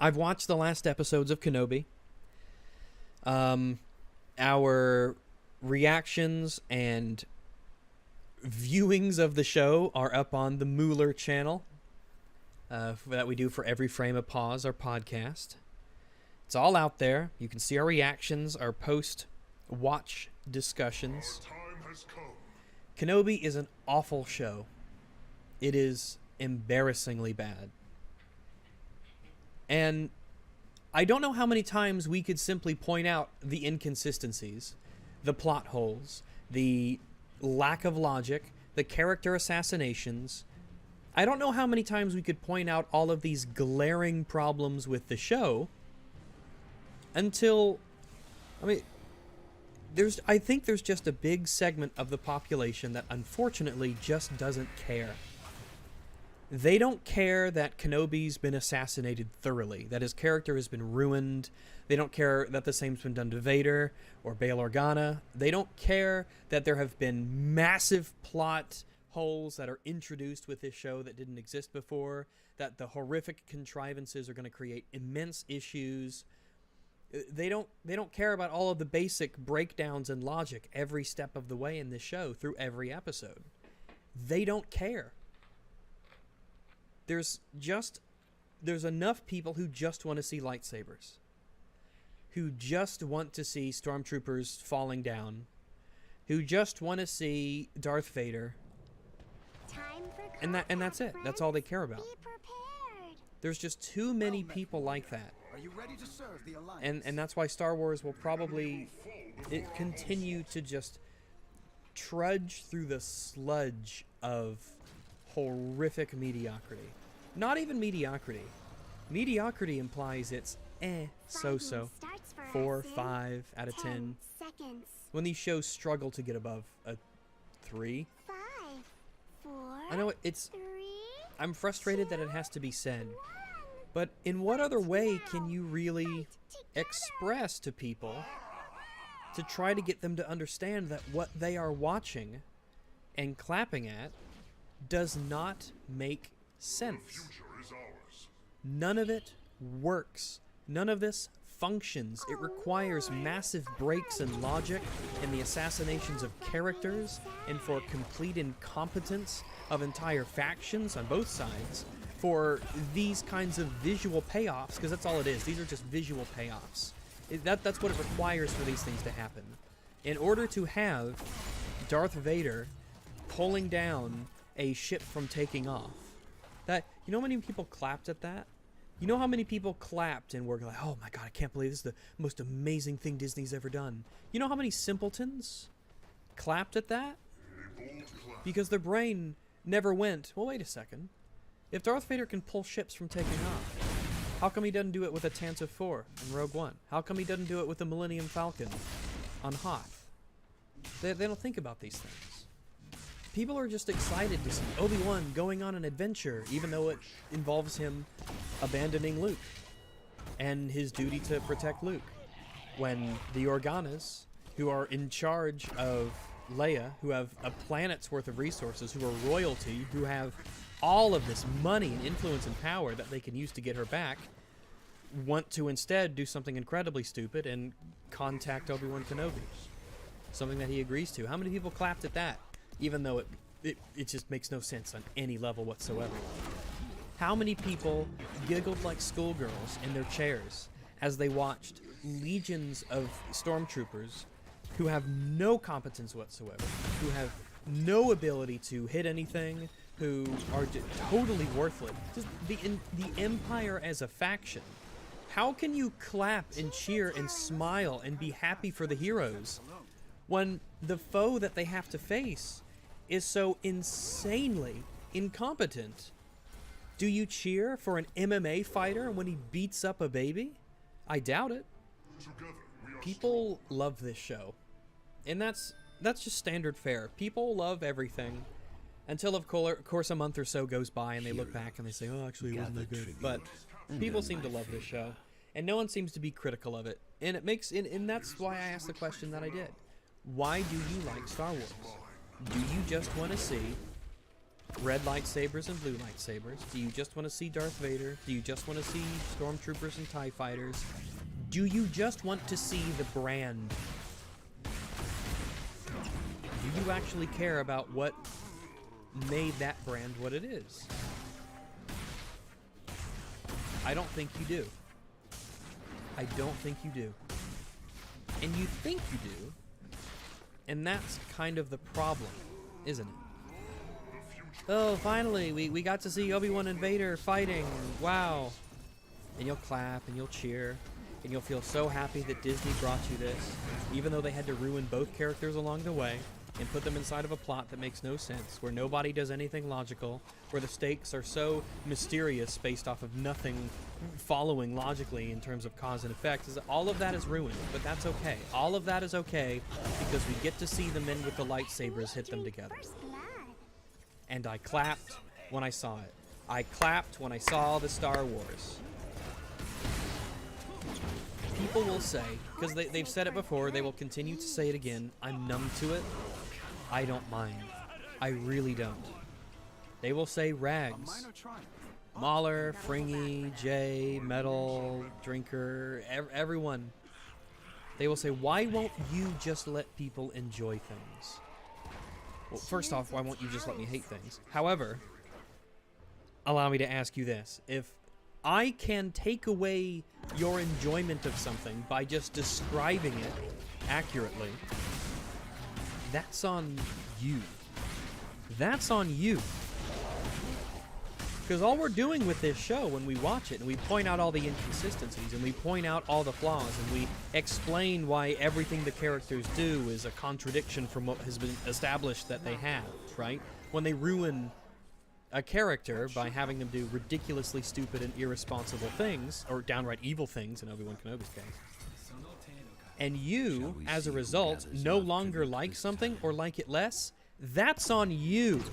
I've watched the last episodes of Kenobi. Our reactions and viewings of the show are up on the Mueller channel that we do for Every Frame of Pause, our podcast. It's all out there. You can see our reactions, our post-watch discussions. Kenobi is an awful show. It is embarrassingly bad. And I don't know how many times we could simply point out the inconsistencies, the plot holes, the lack of logic, the character assassinations. I don't know how many times we could point out all of these glaring problems with the show until, I think there's just a big segment of the population that unfortunately just doesn't care. They don't care that Kenobi's been assassinated thoroughly, that his character has been ruined. They don't care that the same's been done to Vader or Bail Organa. They don't care that there have been massive plot holes that are introduced with this show that didn't exist before, that the horrific contrivances are going to create immense issues. They don't care about all of the basic breakdowns and logic every step of the way in this show through every episode. They don't care. There's enough people who just want to see lightsabers, who just want to see stormtroopers falling down, who just want to see Darth Vader, and that's it. That's all they care about. There's just too many people like that. Are you ready to serve the Alliance? And that's why Star Wars will probably continue to just trudge through the sludge of horrific mediocrity. Not even mediocrity. Mediocrity implies it's so-so. 4, 5 out of 10. When these shows struggle to get above a 3. 5, 4, I know 3, I'm frustrated that it has to be said. But in what other way can you really express to people to try to get them to understand that what they are watching and clapping at does not make sense? None of it works. None of this functions. It requires massive breaks in logic and the assassinations of characters and for complete incompetence of entire factions on both sides for these kinds of visual payoffs, because that's all it is. These are just visual payoffs. That's what it requires for these things to happen. In order to have Darth Vader pulling down a ship from taking off, you know how many people clapped at that? You know how many people clapped and were like, oh my god, I can't believe this is the most amazing thing Disney's ever done. You know how many simpletons clapped at that? Because their brain never went, well, wait a second. If Darth Vader can pull ships from taking off, how come he doesn't do it with a Tantive 4 in Rogue One? How come he doesn't do it with the Millennium Falcon on Hoth? They don't think about these things. People are just excited to see Obi-Wan going on an adventure, even though it involves him abandoning Luke and his duty to protect Luke. When the Organas, who are in charge of Leia, who have a planet's worth of resources, who are royalty, who have all of this money and influence and power that they can use to get her back, want to instead do something incredibly stupid and contact Obi-Wan Kenobi. Something that he agrees to. How many people clapped at that? Even though it just makes no sense on any level whatsoever. How many people giggled like schoolgirls in their chairs as they watched legions of stormtroopers who have no competence whatsoever, who have no ability to hit anything, who are totally worthless. Just the Empire as a faction. How can you clap and cheer and smile and be happy for the heroes when the foe that they have to face is so insanely incompetent? Do you cheer for an MMA fighter when he beats up a baby? I doubt it. People love this show. And that's just standard fare. People love everything until, of course, a month or so goes by and they look back and they say, oh, actually, it wasn't that good. But people seem to love this show. And no one seems to be critical of it. And and that's why I asked the question that I did. Why do you like Star Wars? Do you just want to see red lightsabers and blue lightsabers? Do you just want to see Darth Vader? Do you just want to see stormtroopers and TIE fighters? Do you just want to see the brand? Do you actually care about what made that brand what it is? I don't think you do. I don't think you do. And you think you do, and that's kind of the problem, isn't it? Oh, finally, we got to see Obi-Wan and Vader fighting. Wow. And you'll clap and you'll cheer and you'll feel so happy that Disney brought you this, even though they had to ruin both characters along the way and put them inside of a plot that makes no sense, where nobody does anything logical, where the stakes are so mysterious based off of nothing following logically in terms of cause and effect. All of that is ruined, but that's okay. All of that is okay because we get to see the men with the lightsabers hit them together. And I clapped when I saw it. I clapped when I saw the Star Wars. People will say, because they've said it before, they will continue to say it again, I'm numb to it. I don't mind. I really don't. They will say rags. Mahler, Fringy, Jay, Metal, Drinker, everyone. They will say, why won't you just let people enjoy things? Well, first off, why won't you just let me hate things? However, allow me to ask you this. If I can take away your enjoyment of something by just describing it accurately, that's on you. That's on you. Because all we're doing with this show when we watch it and we point out all the inconsistencies and we point out all the flaws and we explain why everything the characters do is a contradiction from what has been established that they have, right? When they ruin a character by having them do ridiculously stupid and irresponsible things, or downright evil things in Obi-Wan Kenobi's case, and you, as a result, no longer like something or like it less, that's on you.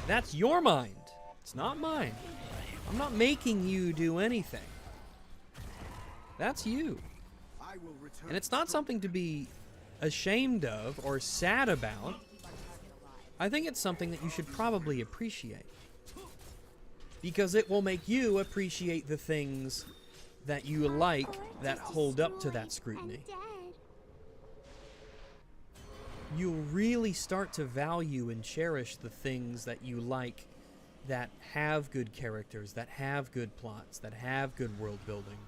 That's your mind. It's not mine. I'm not making you do anything. That's you. And it's not something to be ashamed of or sad about. I think it's something that you should probably appreciate. Because it will make you appreciate the things that you like that hold up to that scrutiny. You'll really start to value and cherish the things that you like that have good characters, that have good plots, that have good world building.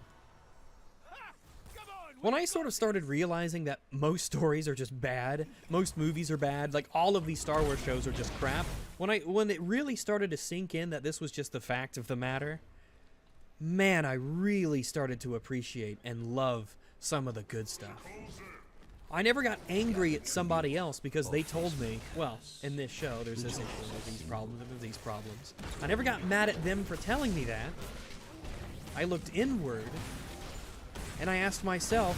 When I sort of started realizing that most stories are just bad, most movies are bad, like all of these Star Wars shows are just crap, when it really started to sink in that this was just the fact of the matter, man, I really started to appreciate and love some of the good stuff. I never got angry at somebody else because they told me, well, in this show, there's this issue, there's these problems, and there's these problems. I never got mad at them for telling me that. I looked inward, and I asked myself,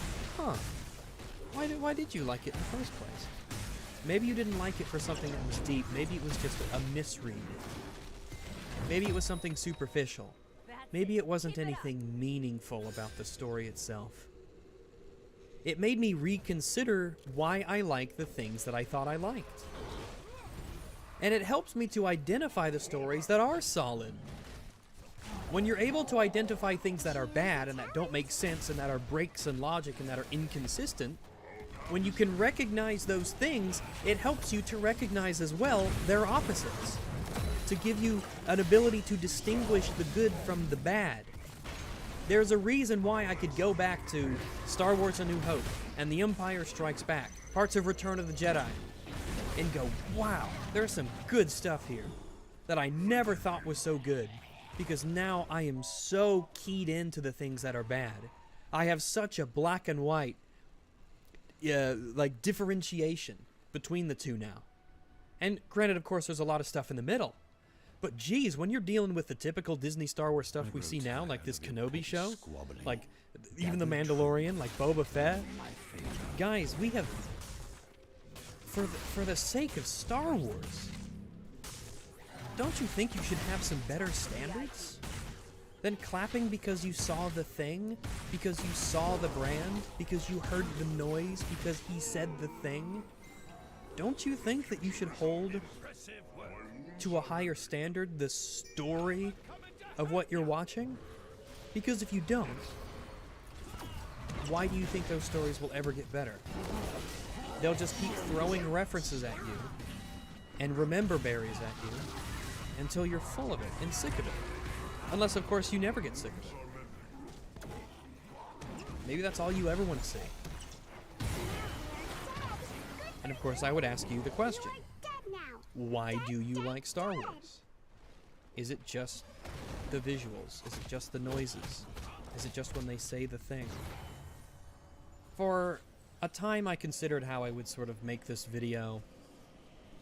why did you like it in the first place? Maybe you didn't like it for something that was deep. Maybe it was just a misread. Maybe it was something superficial. Maybe it wasn't anything meaningful about the story itself. It made me reconsider why I like the things that I thought I liked. And it helps me to identify the stories that are solid. When you're able to identify things that are bad and that don't make sense and that are breaks in logic and that are inconsistent, when you can recognize those things, it helps you to recognize as well their opposites, to give you an ability to distinguish the good from the bad. There's a reason why I could go back to Star Wars A New Hope and The Empire Strikes Back, parts of Return of the Jedi, and go, wow, there's some good stuff here that I never thought was so good, because now I am so keyed into the things that are bad. I have such a black and white differentiation between the two now. And granted, of course, there's a lot of stuff in the middle. But geez, when you're dealing with the typical Disney Star Wars stuff we see now, like this Kenobi show, like even The Mandalorian, like Boba Fett, guys, we have, for the sake of Star Wars, don't you think you should have some better standards than clapping because you saw the thing, because you saw the brand, because you heard the noise, because he said the thing? Don't you think that you should hold to a higher standard the story of what you're watching? Because if you don't, why do you think those stories will ever get better? They'll just keep throwing references at you and remember berries at you until you're full of it and sick of it. Unless, of course, you never get sick of it. Maybe that's all you ever want to see. And of course, I would ask you the question, why do you like Star Wars? Is it just the visuals? Is it just the noises? Is it just when they say the thing? For a time, I considered how I would sort of make this video.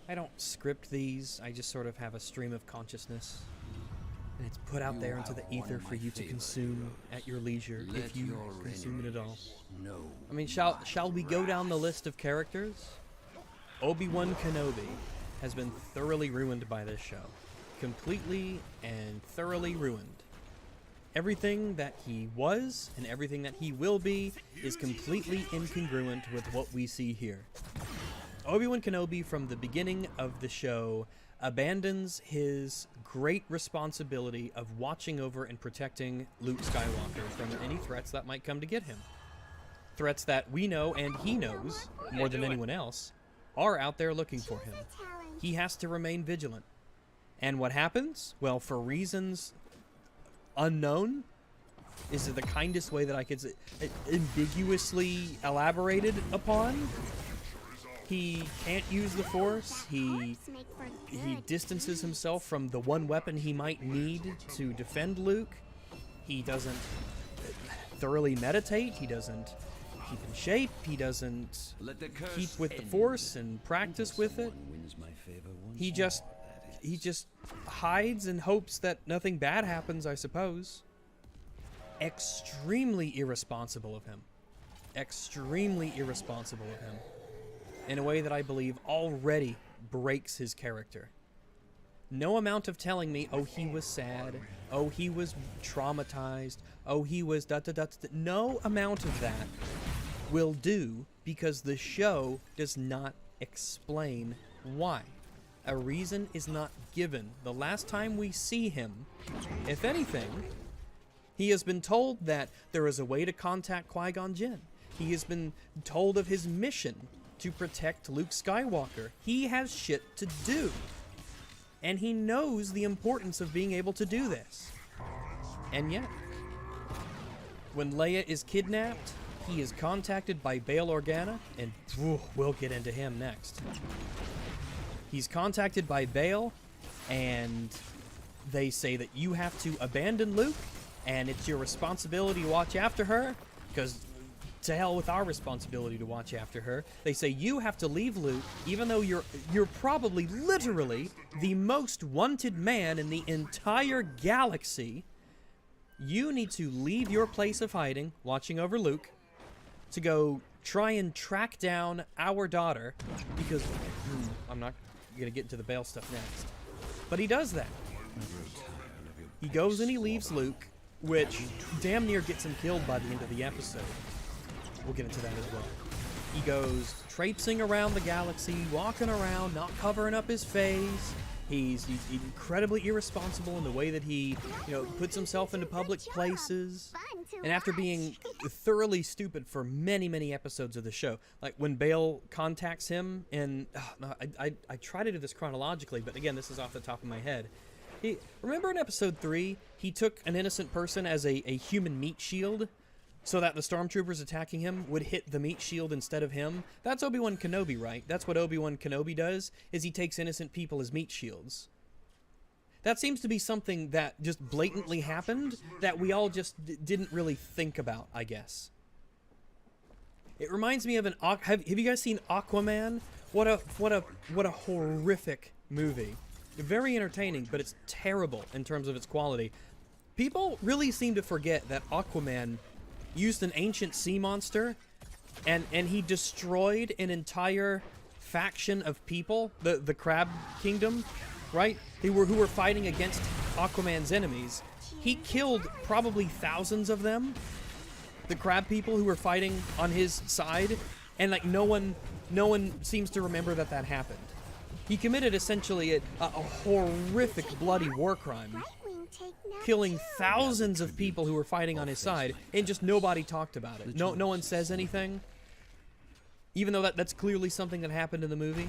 I don't script these, I just sort of have a stream of consciousness. And it's put out there into the ether for you to consume at your leisure, if you consume it at all. I mean, shall we go down the list of characters? Obi-Wan Kenobi has been thoroughly ruined by this show. Completely and thoroughly ruined. Everything that he was and everything that he will be is completely incongruent with what we see here. Obi-Wan Kenobi, from the beginning of the show, abandons his great responsibility of watching over and protecting Luke Skywalker from any threats that might come to get him. Threats that we know and he knows, more than anyone else, are out there looking for him. He has to remain vigilant. And what happens? Well, for reasons unknown, is the kindest way that I could say, ambiguously elaborated upon. He can't use the Force. He distances himself from the one weapon he might need to defend Luke. He doesn't thoroughly meditate. He doesn't keep in shape. He doesn't keep with the Force and practice with it. He just hides and hopes that nothing bad happens, I suppose. Extremely irresponsible of him. Extremely irresponsible of him. In a way that I believe already breaks his character. No amount of telling me, oh, he was sad, oh, he was traumatized, oh, he was da-da-da-da. No amount of that will do, because the show does not explain why. A reason is not given. The last time we see him, if anything, he has been told that there is a way to contact Qui-Gon Jinn. He has been told of his mission to protect Luke Skywalker. He has shit to do. And he knows the importance of being able to do this. And yet, when Leia is kidnapped, he is contacted by Bail Organa, and we'll get into him next. He's contacted by Bail, and they say that you have to abandon Luke, and it's your responsibility to watch after her, because to hell with our responsibility to watch after her. They say you have to leave Luke, even though you're probably literally the most wanted man in the entire galaxy. You need to leave your place of hiding, watching over Luke, to go try and track down our daughter, because I'm not going to get into the Bail stuff next. But he does that. He goes and he leaves Luke, which damn near gets him killed by the end of the episode. We'll get into that as well. He goes traipsing around the galaxy, walking around, not covering up his face. He's incredibly irresponsible in the way that he, puts himself into public places. And after being thoroughly stupid for many, many episodes of the show, like when Bail contacts him, and I try to do this chronologically, but again, this is off the top of my head. Remember in episode 3, he took an innocent person as a human meat shield, so that the stormtroopers attacking him would hit the meat shield instead of him? That's Obi-Wan Kenobi, right? That's what Obi-Wan Kenobi does, is he takes innocent people as meat shields. That seems to be something that just blatantly happened, that we all just didn't really think about, I guess. It reminds me of have you guys seen Aquaman? What a horrific movie. Very entertaining, but it's terrible in terms of its quality. People really seem to forget that Aquaman used an ancient sea monster, and he destroyed an entire faction of people, the Crab Kingdom, right? Who were fighting against Aquaman's enemies. He killed probably thousands of them, the crab people who were fighting on his side, and like no one seems to remember that happened. He committed essentially a horrific bloody war crime, killing thousands of people who were fighting on his side, and just nobody talked about it. No one says anything. Even though that's clearly something that happened in the movie,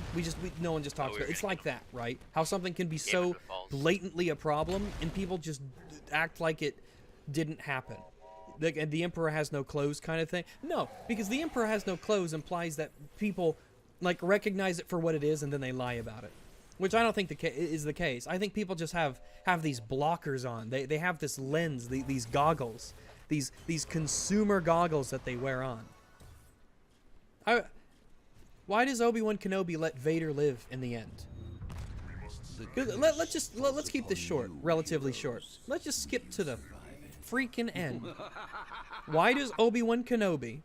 no one just talks about it. It's like that, right? How something can be so blatantly a problem, and people just act like it didn't happen. The Emperor has no clothes kind of thing. No, because the Emperor has no clothes implies that people, like, recognize it for what it is and then they lie about it. Which I don't think is the case. I think people just have these blockers on. They have this lens, these goggles, these consumer goggles that they wear on. Why does Obi-Wan Kenobi let Vader live in the end? Let's keep this short, relatively short. Let's just skip to the freaking end. Why does Obi-Wan Kenobi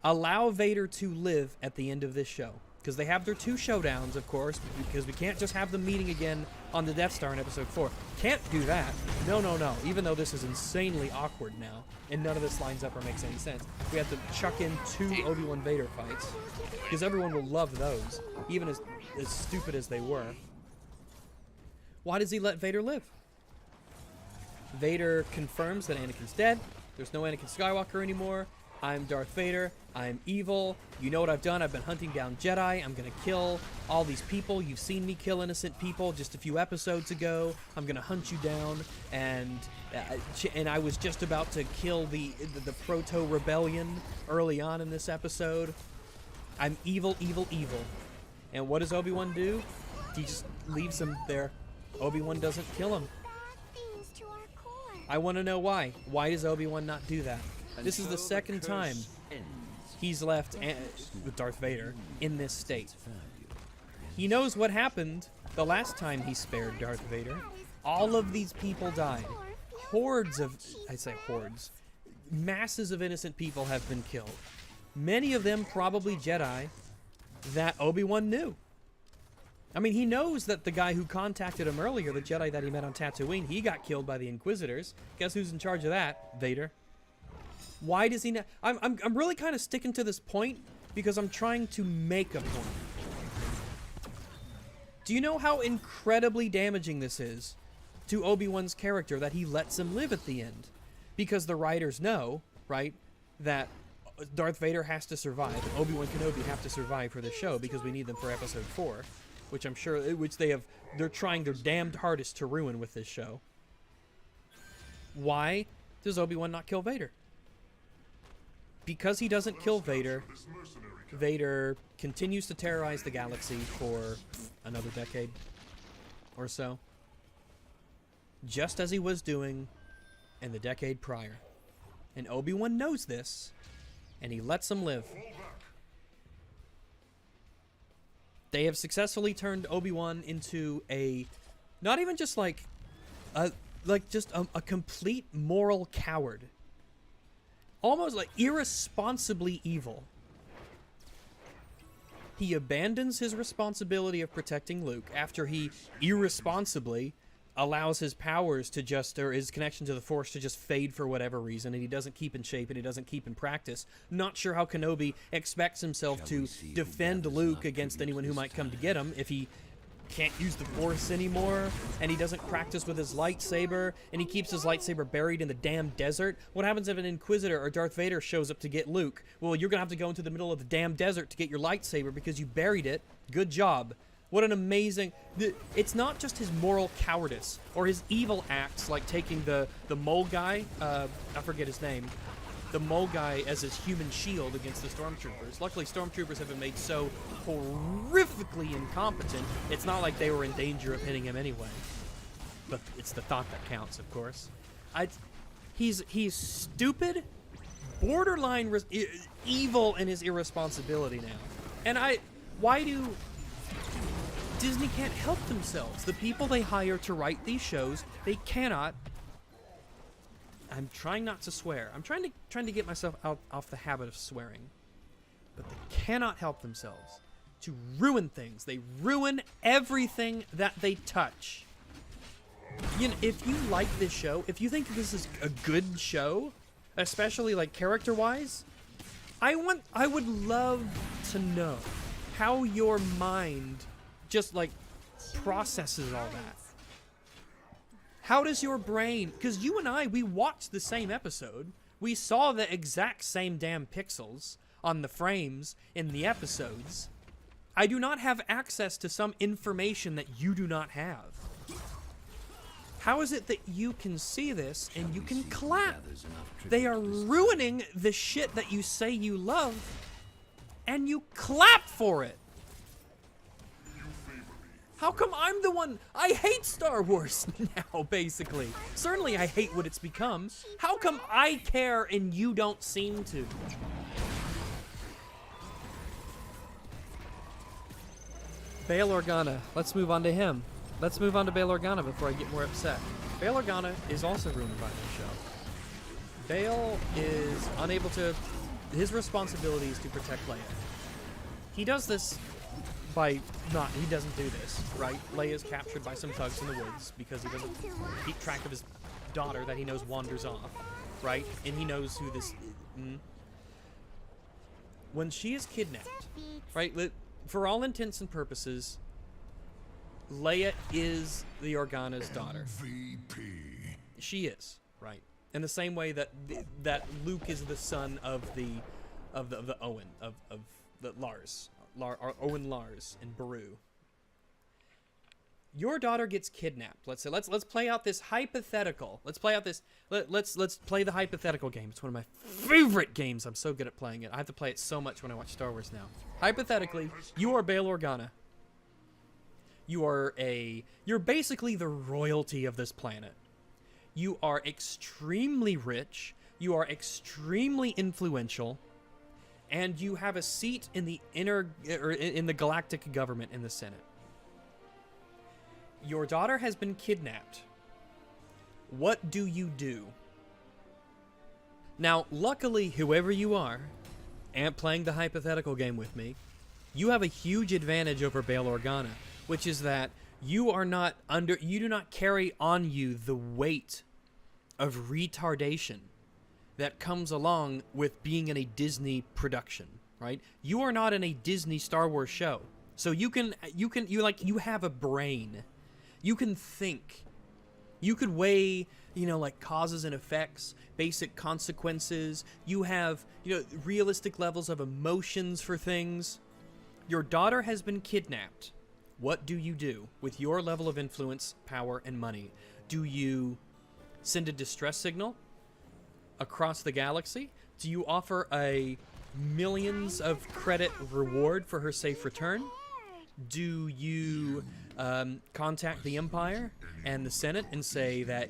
allow Vader to live at the end of this show? Because they have their 2 showdowns, of course, because we can't just have them meeting again on the Death Star in Episode 4. Can't do that. No. Even though this is insanely awkward now, and none of this lines up or makes any sense. We have to chuck in 2 Obi-Wan Vader fights, because everyone will love those, even as stupid as they were. Why does he let Vader live? Vader confirms that Anakin's dead. There's no Anakin Skywalker anymore. I'm Darth Vader. I'm evil. You know what I've done? I've been hunting down Jedi. I'm going to kill all these people. You've seen me kill innocent people just a few episodes ago. I'm going to hunt you down. And I was just about to kill the proto-rebellion early on in this episode. I'm evil, evil, evil. And what does Obi-Wan do? He just leaves him there. Obi-Wan doesn't kill him. I want to know why. Why does Obi-Wan not do that? This is the second time he's left with Darth Vader in this state. He knows what happened the last time he spared Darth Vader. All of these people died. Hordes of, I say hordes, masses of innocent people have been killed. Many of them probably Jedi that Obi-Wan knew. I mean, he knows that the guy who contacted him earlier, the Jedi that he met on Tatooine, he got killed by the Inquisitors. Guess who's in charge of that? Vader. Why does he not? I'm really kind of sticking to this point because I'm trying to make a point. Do you know how incredibly damaging this is to Obi-Wan's character that he lets him live at the end? Because the writers know, right, that Darth Vader has to survive, and Obi-Wan Kenobi have to survive for the show because we need them for Episode 4, which I'm sure, they're trying their damned hardest to ruin with this show. Why does Obi-Wan not kill Vader? Because he doesn't kill Vader, Vader continues to terrorize the galaxy for another decade or so, just as he was doing in the decade prior. And Obi-Wan knows this, and he lets him live. They have successfully turned Obi-Wan into not even just a complete moral coward. Almost like irresponsibly evil. He abandons his responsibility of protecting Luke after he irresponsibly allows his powers to or his connection to the Force to just fade for whatever reason, and he doesn't keep in shape and he doesn't keep in practice. Not sure how Kenobi expects himself to defend Luke against anyone who might come to get him if he can't use the Force anymore, and he doesn't practice with his lightsaber, and he keeps his lightsaber buried in the damn desert. What happens if an Inquisitor or Darth Vader shows up to get Luke? Well, you're gonna have to go into the middle of the damn desert to get your lightsaber because you buried it. Good job. What an amazing... It's not just his moral cowardice or his evil acts, like taking the mole guy, I forget his name, the mole guy as his human shield against the stormtroopers. Luckily, stormtroopers have been made so horrifically incompetent, it's not like they were in danger of hitting him anyway. But it's the thought that counts, of course. He's stupid, borderline evil in his irresponsibility now. And why do... Disney can't help themselves. The people they hire to write these shows, they cannot... I'm trying not to swear. I'm trying to get myself off the habit of swearing. But they cannot help themselves to ruin things. They ruin everything that they touch. You know, if you like this show, if you think this is a good show, especially like character-wise, I would love to know how your mind just like processes all that? How does your brain, because you and I, we watched the same episode. We saw the exact same damn pixels on the frames in the episodes. I do not have access to some information that you do not have. How is it that you can see this and you can clap? They are ruining the shit that you say you love, and you clap for it. How come I'm the one? I hate Star Wars now, basically. Certainly I hate what it's become. How come I care and you don't seem to? Bail Organa. Let's move on to him. Let's move on to Bail Organa before I get more upset. Bail Organa is also ruined by this show. Bail is unable to... His responsibility is to protect Leia. He does this by not... He doesn't do this, right? Leia's captured by some thugs in the woods because he doesn't keep track of his daughter that he knows wanders off, right? And he knows who this... When she is kidnapped, right? For all intents and purposes, Leia is the Organa's daughter. MVP. She is, right? In the same way that Luke is the son of the Owen of the Owen Lars and Beru. Your daughter gets kidnapped. Let's say let's play out this hypothetical. Let's play out this. Let's play the hypothetical game. It's one of my favorite games. I'm so good at playing it. I have to play it so much when I watch Star Wars now. Hypothetically, you are Bail Organa. You're basically the royalty of this planet. You are extremely rich. You are extremely influential, and you have a seat in the in the galactic government in the Senate. Your daughter has been kidnapped. What do you do? Now, luckily, whoever you are, and playing the hypothetical game with me, you have a huge advantage over Bail Organa, which is that you do not carry on you the weight of retardation that comes along with being in a Disney production, right? You are not in a Disney Star Wars show. So you have a brain. You can think. You could weigh, like causes and effects, basic consequences. You have, realistic levels of emotions for things. Your daughter has been kidnapped. What do you do with your level of influence, power, and money? Do you send a distress signal across the galaxy? Do you offer a millions of credit reward for her safe return? Do you contact the Empire and the Senate and say that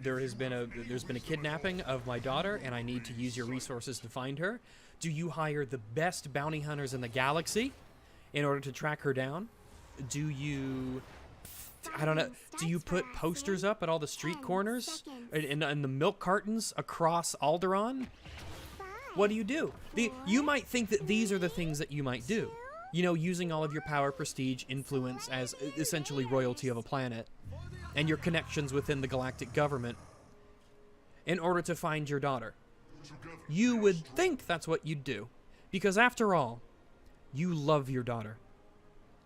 there's been a kidnapping of my daughter and I need to use your resources to find her? Do you hire the best bounty hunters in the galaxy in order to track her down? Do you, do you put posters up at all the street corners and the milk cartons across Alderaan? What do you do? You might think that these are the things that you might do. Using all of your power, prestige, influence as essentially royalty of a planet and your connections within the galactic government in order to find your daughter. You would think that's what you'd do. Because after all, you love your daughter.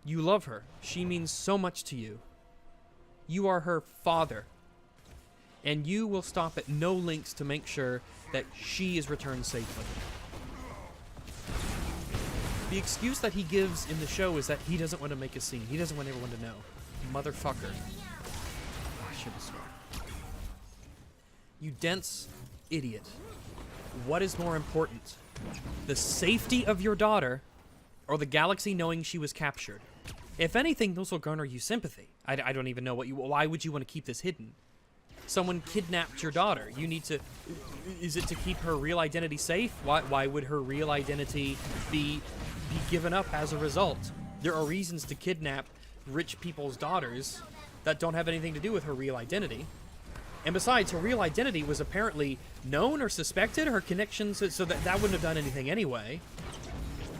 You love her. She means so much to you. You are her father. And you will stop at no lengths to make sure that she is returned safely. The excuse that he gives in the show is that he doesn't want to make a scene. He doesn't want everyone to know. Motherfucker. I should have sworn. You dense idiot. What is more important? The safety of your daughter or the galaxy knowing she was captured? If anything, those will garner you sympathy. I don't even know why would you want to keep this hidden? Someone kidnapped your daughter. You need to... Is it to keep her real identity safe? Why would her real identity be given up as a result? There are reasons to kidnap rich people's daughters that don't have anything to do with her real identity. And besides, her real identity was apparently known or suspected, her connections, so that wouldn't have done anything anyway.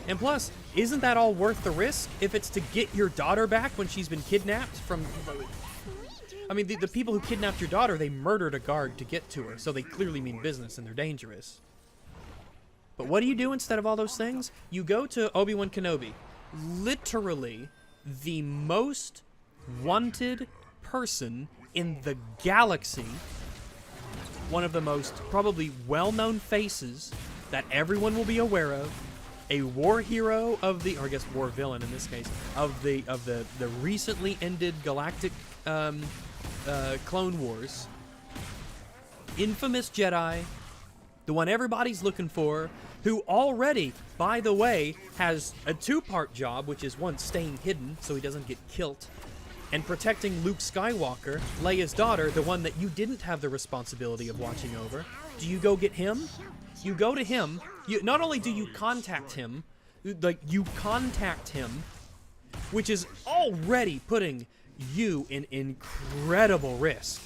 And plus, isn't that all worth the risk if it's to get your daughter back when she's been kidnapped from... I mean, the people who kidnapped your daughter, they murdered a guard to get to her, so they clearly mean business and they're dangerous. But what do you do instead of all those things? You go to Obi-Wan Kenobi, literally the most wanted person in the galaxy, one of the most probably well-known faces that everyone will be aware of, a war hero of the, or I guess war villain in this case, of the recently ended galactic Clone Wars, infamous Jedi, the one everybody's looking for, who already, by the way, has a two-part job, which is one, staying hidden so he doesn't get killed, and protecting Luke Skywalker, Leia's daughter, the one that you didn't have the responsibility of watching over. Do you go get him? You go to him. Not only do you contact him, you contact him, which is already putting you in incredible risk.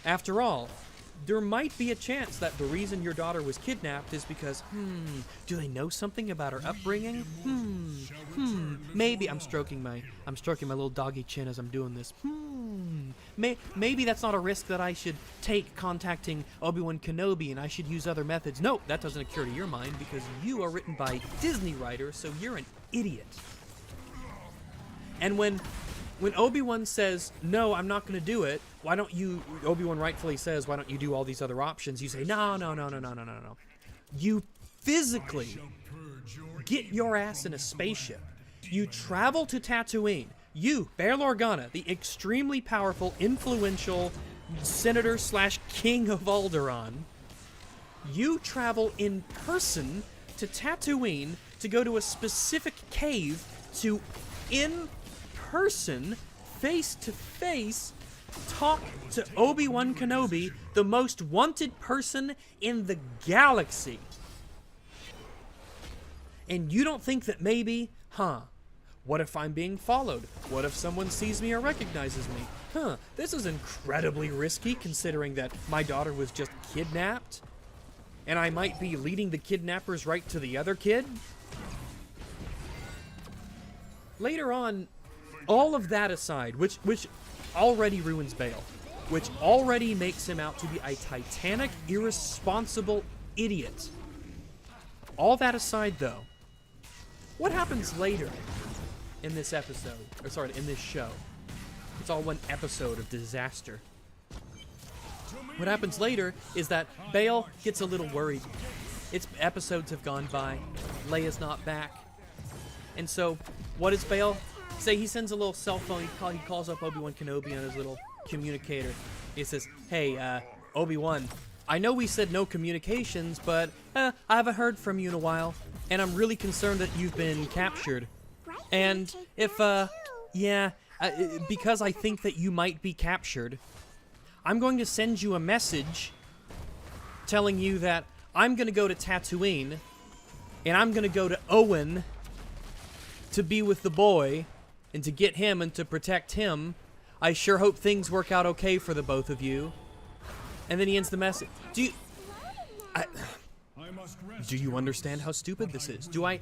After all, there might be a chance that the reason your daughter was kidnapped is because, do they know something about her upbringing? Maybe I'm stroking my little doggy chin as I'm doing this. Maybe that's not a risk that I should take contacting Obi-Wan Kenobi, and I should use other methods. No, that doesn't occur to your mind because you are written by Disney writers, so you're an idiot. And when Obi-Wan says, no, I'm not going to do it, why don't you, Obi-Wan rightfully says, why don't you do all these other options? You say, no. You physically get your ass in a spaceship. You travel to Tatooine. You, Bail Organa, the extremely powerful, influential senator / king of Alderaan, you travel in person to Tatooine to go to a specific cave to, in person, face-to-face, talk to Obi-Wan Kenobi, the most wanted person in the galaxy. And you don't think that maybe, what if I'm being followed? What if someone sees me or recognizes me? This is incredibly risky considering that my daughter was just kidnapped, and I might be leading the kidnappers right to the other kid? Later on, all of that aside, which already ruins Bail, which already makes him out to be a titanic, irresponsible idiot. All that aside, though, what happens later in this episode, or sorry, in this show? It's all one episode of disaster. What happens later is that Bail gets a little worried. Its episodes have gone by. Leia's not back. And so, what does Bail say? He sends a little cell phone. He calls up Obi-Wan Kenobi on his little communicator. He says, hey, Obi-Wan, I know we said no communications, but I haven't heard from you in a while, and I'm really concerned that you've been captured. And if, because I think that you might be captured, I'm going to send you a message telling you that I'm going to go to Tatooine, and I'm going to go to Owen to be with the boy, and to get him and to protect him. I sure hope things work out okay for the both of you. And then he ends the message. Do you understand how stupid this is? Do I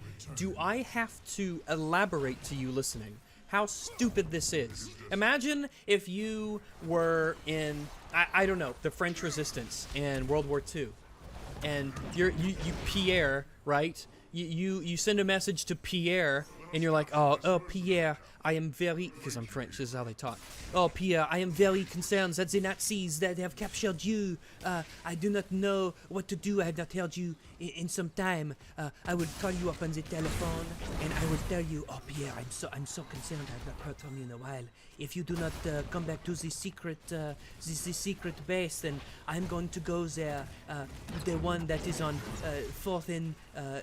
have to elaborate to you listening how stupid this is? Imagine if you were in, I don't know, the French Resistance in World War II, and you Pierre, right? You send a message to Pierre, and you're like, oh, Pierre, I am very, because I'm French, this is how they talk. Oh, Pierre, I am very concerned that the Nazis that have captured you. I do not know what to do. I have not heard you in some time. I will call you up on the telephone, and I will tell you, oh, Pierre, I'm so concerned. I have not heard from you in a while. If you do not come back to the secret base, then I'm going to go there, the one that is on 4th and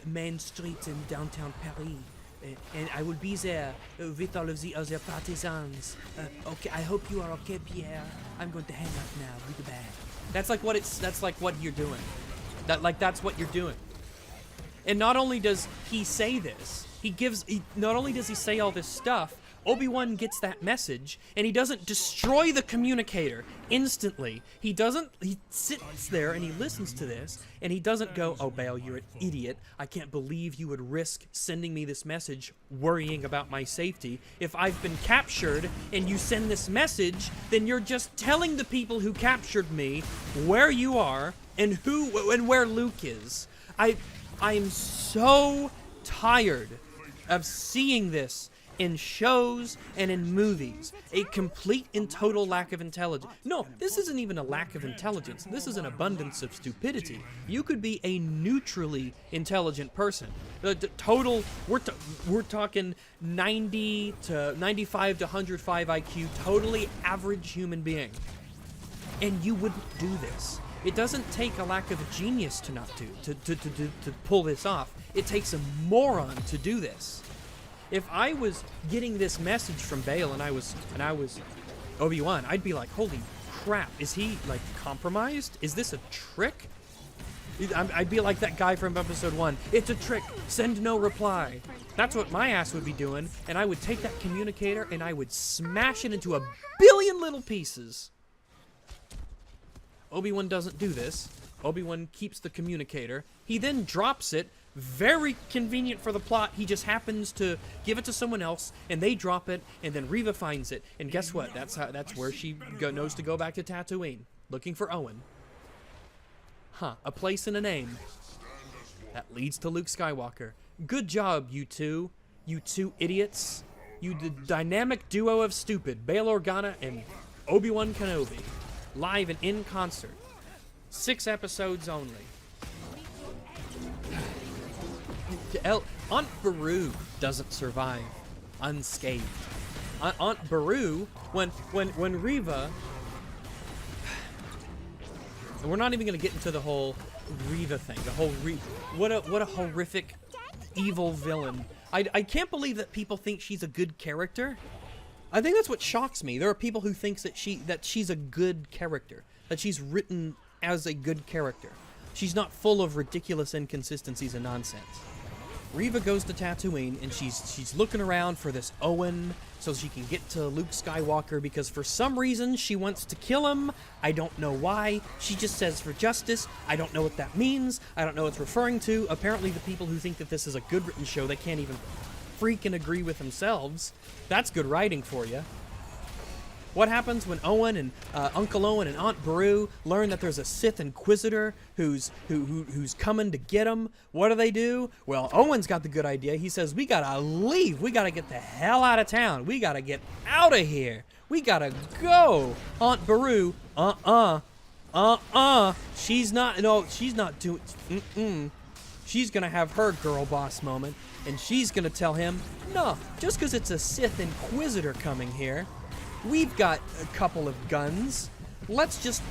Main Street in downtown Paris. And I will be there with all of the other partisans. Okay, I hope you are okay, Pierre. I'm going to hang up now. Goodbye. That's like what you're doing. That's what you're doing. And not only does he say this, not only does he say all this stuff, Obi-Wan gets that message, and he doesn't destroy the communicator instantly. He sits there and he listens to this, and he doesn't go, oh, Bail, you're an idiot. I can't believe you would risk sending me this message worrying about my safety. If I've been captured and you send this message, then you're just telling the people who captured me where you are and where Luke is. I'm so tired of seeing this in shows and in movies. A complete and total lack of intelligence. No, this isn't even a lack of intelligence. This is an abundance of stupidity. You could be a neutrally intelligent person. The total, we're talking 90 to 95 to 105 IQ, totally average human being. And you wouldn't do this. It doesn't take a lack of a genius to not do, to pull this off. It takes a moron to do this. If I was getting this message from Bale and I was Obi-Wan, I'd be like, holy crap, is he like compromised? Is this a trick? I'd be like that guy from episode 1. It's a trick, send no reply. That's what my ass would be doing, and I would take that communicator and I would smash it into a billion little pieces. Obi-Wan doesn't do this. Obi-Wan keeps the communicator. He then drops it. Very convenient for the plot. He just happens to give it to someone else, and they drop it, and then Reva finds it. And guess what? That's where she knows to go back to Tatooine, looking for Owen. Huh? A place and a name that leads to Luke Skywalker. Good job, you two idiots. You the dynamic duo of stupid, Bail Organa and Obi-Wan Kenobi, live and in concert. 6 episodes only. Aunt Beru doesn't survive unscathed. Aunt Beru, when Reva, and we're not even gonna get into the whole Reva thing. The whole what a horrific, evil villain. I can't believe that people think she's a good character. I think that's what shocks me. There are people who think that she's a good character, that she's written as a good character. She's not full of ridiculous inconsistencies and nonsense. Reva goes to Tatooine, and she's looking around for this Owen so she can get to Luke Skywalker, because for some reason she wants to kill him. I don't know why. She just says for justice. I don't know what that means. I don't know what it's referring to. Apparently the people who think that this is a good written show, they can't even freaking agree with themselves. That's good writing for you. What happens when Owen and Uncle Owen and Aunt Beru learn that there's a Sith Inquisitor who's coming to get them? What do? Well, Owen's got the good idea. He says, we gotta leave. We gotta get the hell out of town. We gotta get out of here. We gotta go. Aunt Beru, she's not doing, She's gonna have her girl boss moment, and she's gonna tell him, no, just because it's a Sith Inquisitor coming here, we've got a couple of guns. Let's just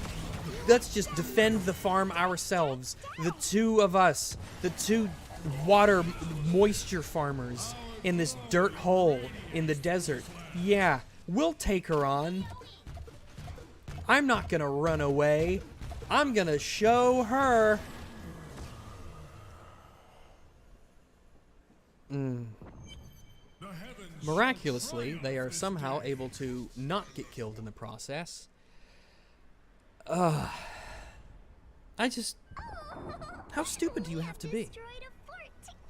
defend the farm ourselves. The two of us, the two water moisture farmers in this dirt hole in the desert. Yeah, we'll take her on. I'm not gonna run away. I'm gonna show her. Miraculously, they are somehow able to not get killed in the process. How stupid do you have to be?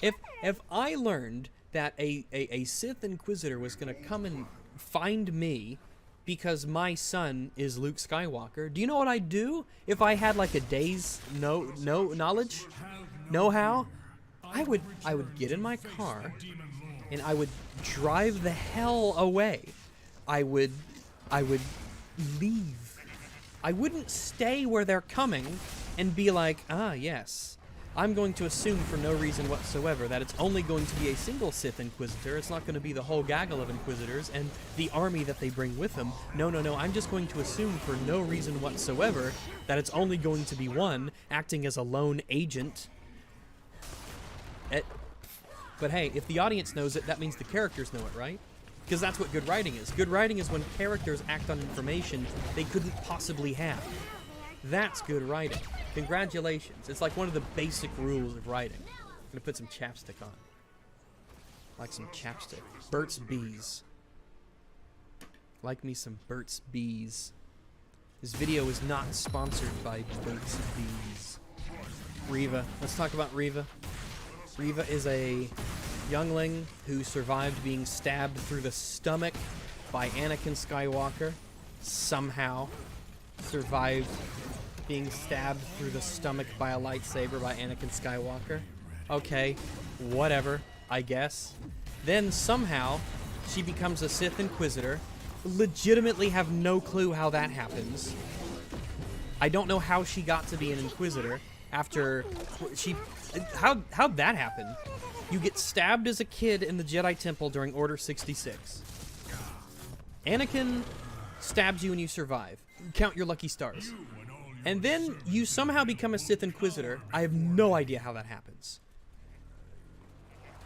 If I learned that a Sith Inquisitor was gonna come and find me because my son is Luke Skywalker, do you know what I'd do if I had like a day's knowledge? Know-how? I would get in my car and I would drive the hell away. I would leave. I wouldn't stay where they're coming and be like, yes, I'm going to assume for no reason whatsoever that it's only going to be a single Sith Inquisitor. It's not going to be the whole gaggle of Inquisitors and the army that they bring with them. No, I'm just going to assume for no reason whatsoever that it's only going to be one acting as a lone agent. But hey, if the audience knows it, that means the characters know it, right? Because that's what good writing is. Good writing is when characters act on information they couldn't possibly have. That's good writing. Congratulations. It's like one of the basic rules of writing. I'm gonna put some chapstick on. Like some chapstick. Burt's Bees. Like me some Burt's Bees. This video is not sponsored by Burt's Bees. Reva. Let's talk about Reva. Reva is a youngling who survived being stabbed through the stomach by Anakin Skywalker. Somehow survived being stabbed through the stomach by a lightsaber by Anakin Skywalker. Okay, whatever, I guess. Then somehow she becomes a Sith Inquisitor. Legitimately have no clue how that happens. I don't know how she got to be an Inquisitor after she... How'd that happen? You get stabbed as a kid in the Jedi Temple during Order 66. Anakin stabs you and you survive. Count your lucky stars. And then you somehow become a Sith Inquisitor. I have no idea how that happens.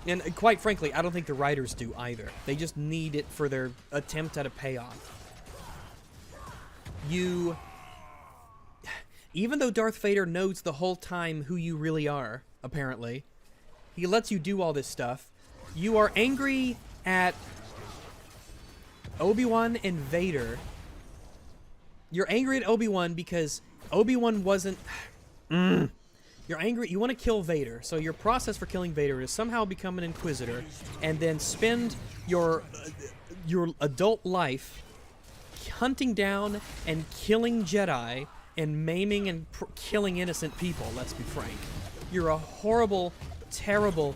And quite frankly, I don't think the writers do either. They just need it for their attempt at a payoff. Even though Darth Vader knows the whole time who you really are, apparently, he lets you do all this stuff. You are angry at Obi-Wan and Vader. You're angry at Obi-Wan because Obi-Wan wasn't... You're angry, you want to kill Vader, so your process for killing Vader is somehow become an Inquisitor, and then spend your adult life hunting down and killing Jedi, and maiming and killing innocent people, let's be frank. You're a horrible, terrible,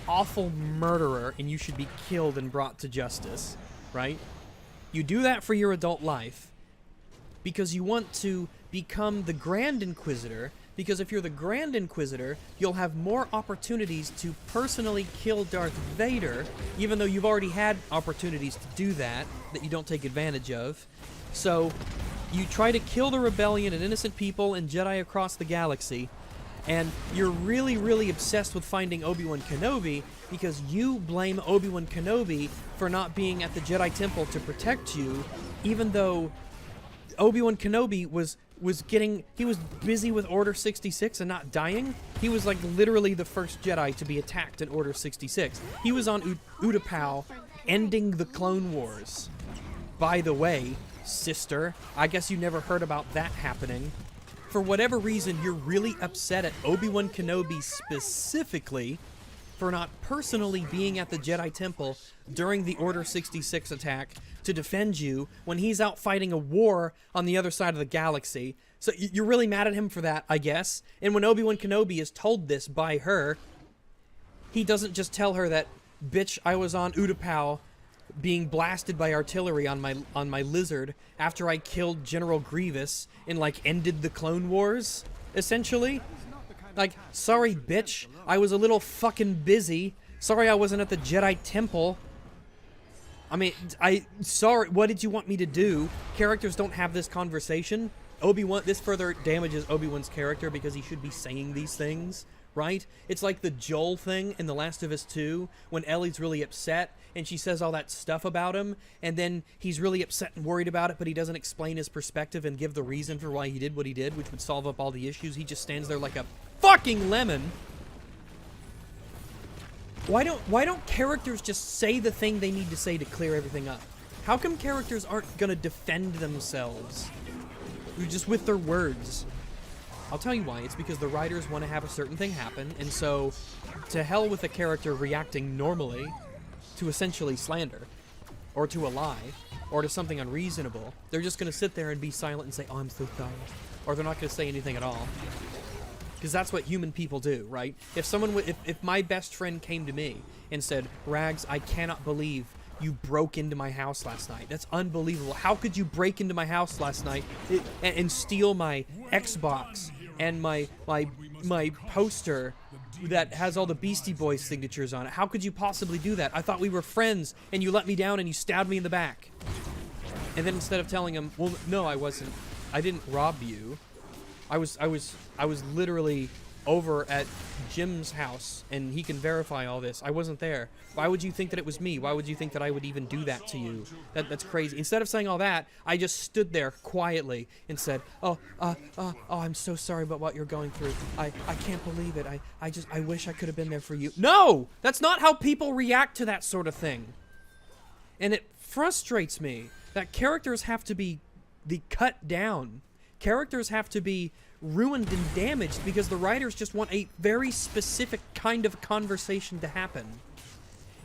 awful murderer, and you should be killed and brought to justice, right? You do that for your adult life, because you want to become the Grand Inquisitor, because if you're the Grand Inquisitor, you'll have more opportunities to personally kill Darth Vader, even though you've already had opportunities to do that you don't take advantage of. So, you try to kill the rebellion and innocent people and Jedi across the galaxy, and you're really, really obsessed with finding Obi-Wan Kenobi because you blame Obi-Wan Kenobi for not being at the Jedi Temple to protect you, even though Obi-Wan Kenobi was busy with Order 66 and not dying. He was like literally the first Jedi to be attacked in Order 66. He was on Utapau ending the Clone Wars. By the way, sister, I guess you never heard about that happening. For whatever reason, you're really upset at Obi-Wan Kenobi specifically for not personally being at the Jedi Temple during the Order 66 attack to defend you when he's out fighting a war on the other side of the galaxy. So you're really mad at him for that, I guess. And when Obi-Wan Kenobi is told this by her, he doesn't just tell her that, bitch, I was on Utapau being blasted by artillery on my lizard after I killed General Grievous and, like, ended the Clone Wars, essentially. Like, sorry, bitch, I was a little fucking busy. Sorry I wasn't at the Jedi Temple. I mean, sorry, what did you want me to do? Characters don't have this conversation. This further damages Obi-Wan's character because he should be saying these things, right? It's like the Joel thing in The Last of Us 2, when Ellie's really upset and she says all that stuff about him, and then he's really upset and worried about it, but he doesn't explain his perspective and give the reason for why he did what he did, which would solve up all the issues. He just stands there like a fucking lemon. Why don't characters just say the thing they need to say to clear everything up? How come characters aren't gonna defend themselves just with their words? I'll tell you why. It's because the writers want to have a certain thing happen, and so to hell with a character reacting normally to essentially slander, or to a lie, or to something unreasonable. They're just gonna sit there and be silent and say, oh, I'm so sorry. Or they're not gonna say anything at all. Because that's what human people do, right? If my best friend came to me and said, Rags, I cannot believe you broke into my house last night. That's unbelievable. How could you break into my house last night and steal my Xbox and my poster that has all the Beastie Boys signatures on it? How could you possibly do that? I thought we were friends and you let me down and you stabbed me in the back. And then instead of telling him, well, no, I wasn't. I didn't rob you. I was literally over at Jim's house, and he can verify all this. I wasn't there. Why would you think that it was me? Why would you think that I would even do that to you? That's crazy. Instead of saying all that, I just stood there quietly and said, oh, I'm so sorry about what you're going through. I can't believe it. I wish I could have been there for you. No! That's not how people react to that sort of thing. And it frustrates me that characters have to be cut down. Characters have to be ruined and damaged because the writers just want a very specific kind of conversation to happen.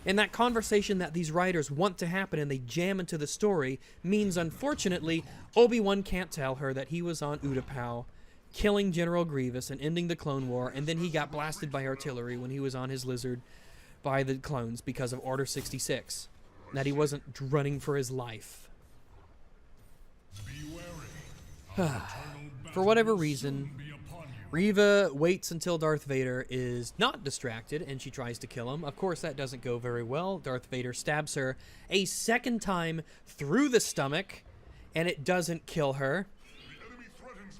And that conversation that these writers want to happen and they jam into the story means, unfortunately, Obi-Wan can't tell her that he was on Utapau killing General Grievous and ending the Clone War, and then he got blasted by artillery when he was on his lizard by the clones because of Order 66. that he wasn't running for his life. For whatever reason, Reva waits until Darth Vader is not distracted, and she tries to kill him. Of course, that doesn't go very well. Darth Vader stabs her a second time through the stomach, and it doesn't kill her.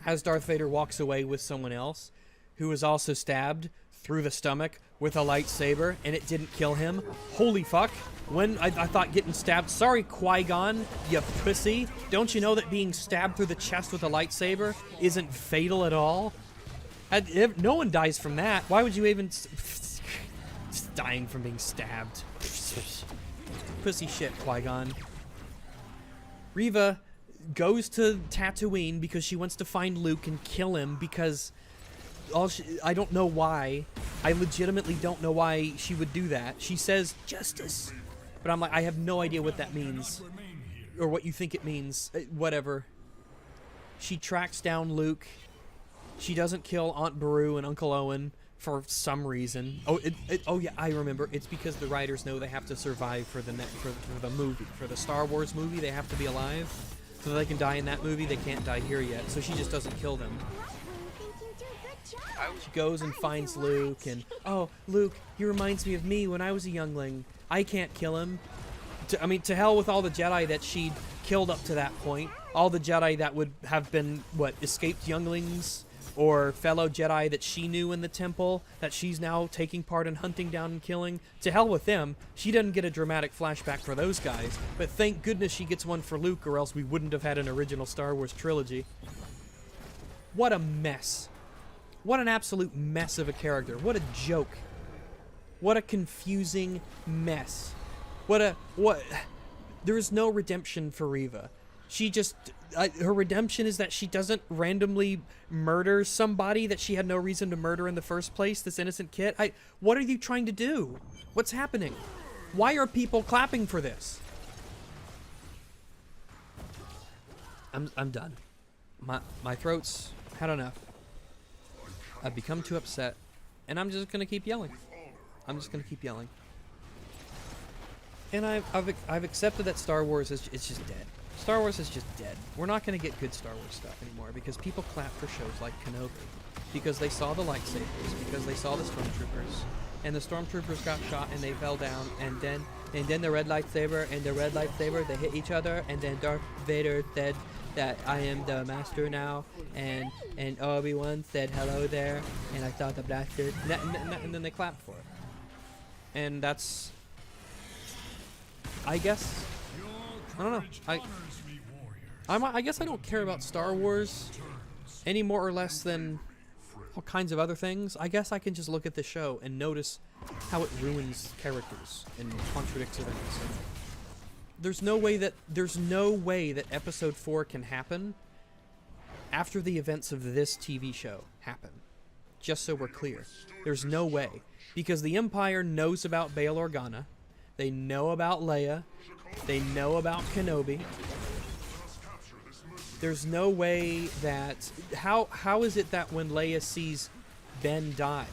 As Darth Vader walks away with someone else, who was also stabbed through the stomach with a lightsaber, and it didn't kill him. Holy fuck. When I thought getting stabbed... Sorry, Qui-Gon, you pussy. Don't you know that being stabbed through the chest with a lightsaber isn't fatal at all? No one dies from that. Why would you even... dying from being stabbed. Pussy shit, Qui-Gon. Reva goes to Tatooine because she wants to find Luke and kill him because... I don't know why. I legitimately don't know why she would do that. She says, justice. But I'm like, I have no idea what that means. Or what you think it means. Whatever. She tracks down Luke. She doesn't kill Aunt Beru and Uncle Owen for some reason. Oh yeah, I remember. It's because the writers know they have to survive for the movie. For the Star Wars movie, they have to be alive. So they can die in that movie, they can't die here yet. So she just doesn't kill them. She goes and finds Luke, and, oh, Luke, he reminds me of me when I was a youngling. I can't kill him. To hell with all the Jedi that she'd killed up to that point. All the Jedi that would have been, escaped younglings, or fellow Jedi that she knew in the temple, that she's now taking part in hunting down and killing. To hell with them. She doesn't get a dramatic flashback for those guys, but thank goodness she gets one for Luke, or else we wouldn't have had an original Star Wars trilogy. What a mess. What an absolute mess of a character. What a joke. What a confusing mess. There is no redemption for Reva. She just... her redemption is that she doesn't randomly murder somebody that she had no reason to murder in the first place, this innocent kid. What are you trying to do? What's happening? Why are people clapping for this? I'm done. My throat's had enough. I've become too upset, and I'm just gonna keep yelling. I'm just gonna keep yelling. And I've accepted that Star Wars is just dead. Star Wars is just dead. We're not gonna get good Star Wars stuff anymore because people clap for shows like Kenobi, because they saw the lightsabers, because they saw the stormtroopers, and the stormtroopers got shot and they fell down, and then the red lightsaber and the red lightsaber, they hit each other, and then Darth Vader said that I am the master now, and Obi-Wan said hello there, and I saw the blaster, and then they clapped for it. And that's, I guess, I don't know. I guess I don't care about Star Wars any more or less than all kinds of other things. I guess I can just look at the show and notice how it ruins characters and contradicts events. There's no way that episode 4 can happen after the events of this TV show happen. Just so we're clear. There's no way. Because the Empire knows about Bail Organa. They know about Leia. They know about Kenobi. There's no way that... How is it that when Leia sees Ben die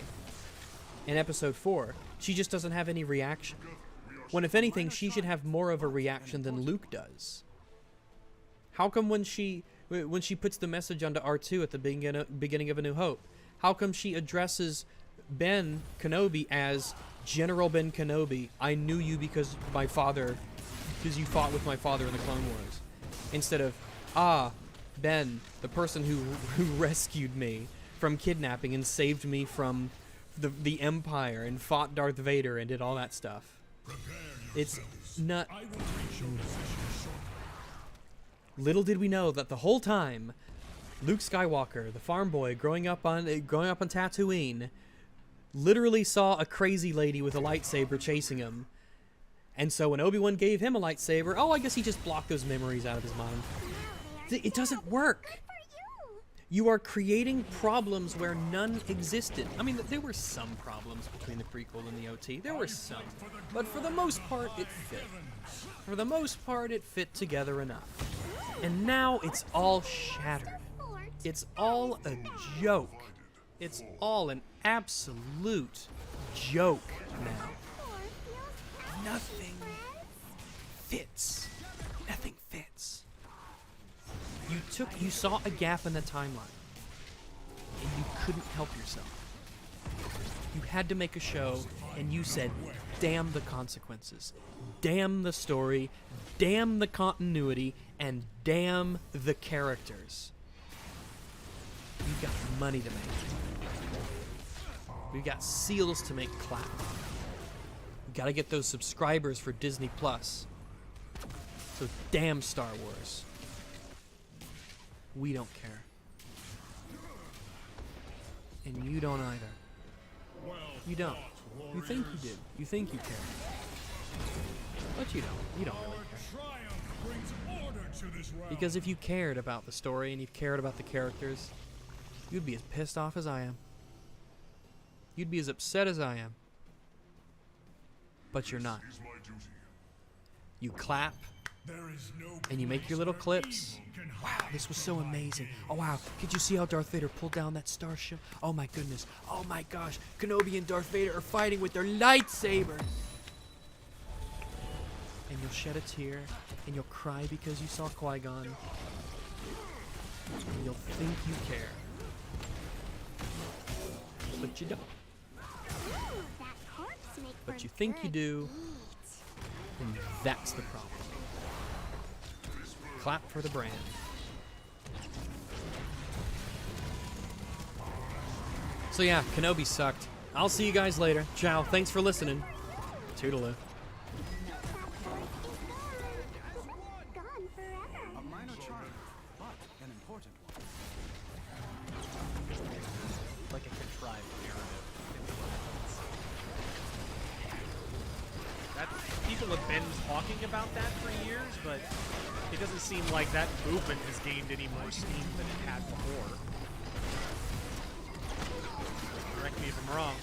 in episode 4, she just doesn't have any reaction? When, if anything, she should have more of a reaction than Luke does. How come when she puts the message onto R2 at the beginning of A New Hope, how come she addresses Ben Kenobi as General Ben Kenobi? I knew you because you fought with my father in the Clone Wars. Instead of, Ben, the person who rescued me from kidnapping and saved me from the Empire and fought Darth Vader and did all that stuff. It's not... Little did we know that the whole time, Luke Skywalker, the farm boy growing up on Tatooine, literally saw a crazy lady with a lightsaber chasing him. And so when Obi-Wan gave him a lightsaber, I guess he just blocked those memories out of his mind. It doesn't work. You are creating problems where none existed. I mean, there were some problems between the prequel and the OT. There were some. But for the most part, it fit. For the most part, it fit together enough. And now it's all shattered. It's all a joke. It's all an absolute joke now. Nothing fits. Nothing fits. You saw a gap in the timeline, and you couldn't help yourself. You had to make a show, and you said, damn the consequences, damn the story, damn the continuity, and damn the characters. We've got money to make. We've got seals to make clap. We gotta get those subscribers for Disney Plus. So damn Star Wars. We don't care. And you don't either. You don't. You think you do. You think you care. But you don't. You don't really care. Because if you cared about the story and you cared about the characters, you'd be as pissed off as I am. You'd be as upset as I am. But you're not. You clap, and you make your little clips. Wow, this was so amazing. Oh wow, did you see how Darth Vader pulled down that starship? Oh my goodness. Oh my gosh, Kenobi and Darth Vader are fighting with their lightsabers. And you'll shed a tear, and you'll cry because you saw Qui-Gon. And you'll think you care. But you don't. But you think you do, and that's the problem. Clap for the brand. So yeah, Kenobi sucked. I'll see you guys later. Ciao. Thanks for listening. Toodaloo. A minor charge, but an important one. Like a contrived narrative. That people have been talking about that for years, but it doesn't seem like that movement has gained any more steam than it had before. Correct me if I'm wrong.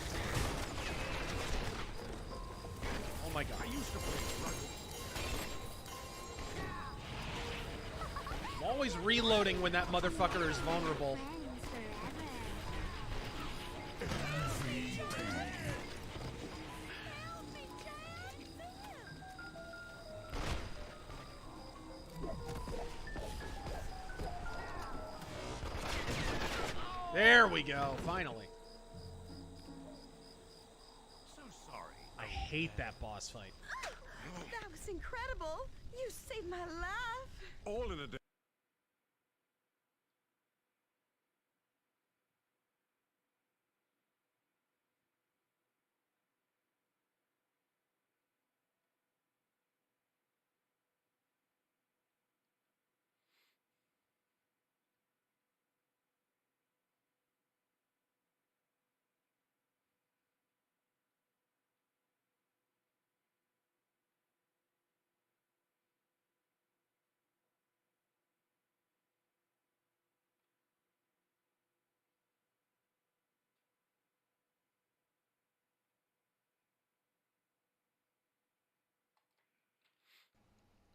Oh my god. I used to play. I'm always reloading when that motherfucker is vulnerable. There we go, finally. So sorry. I hate that boss fight. That was incredible. You saved my life. All in a day.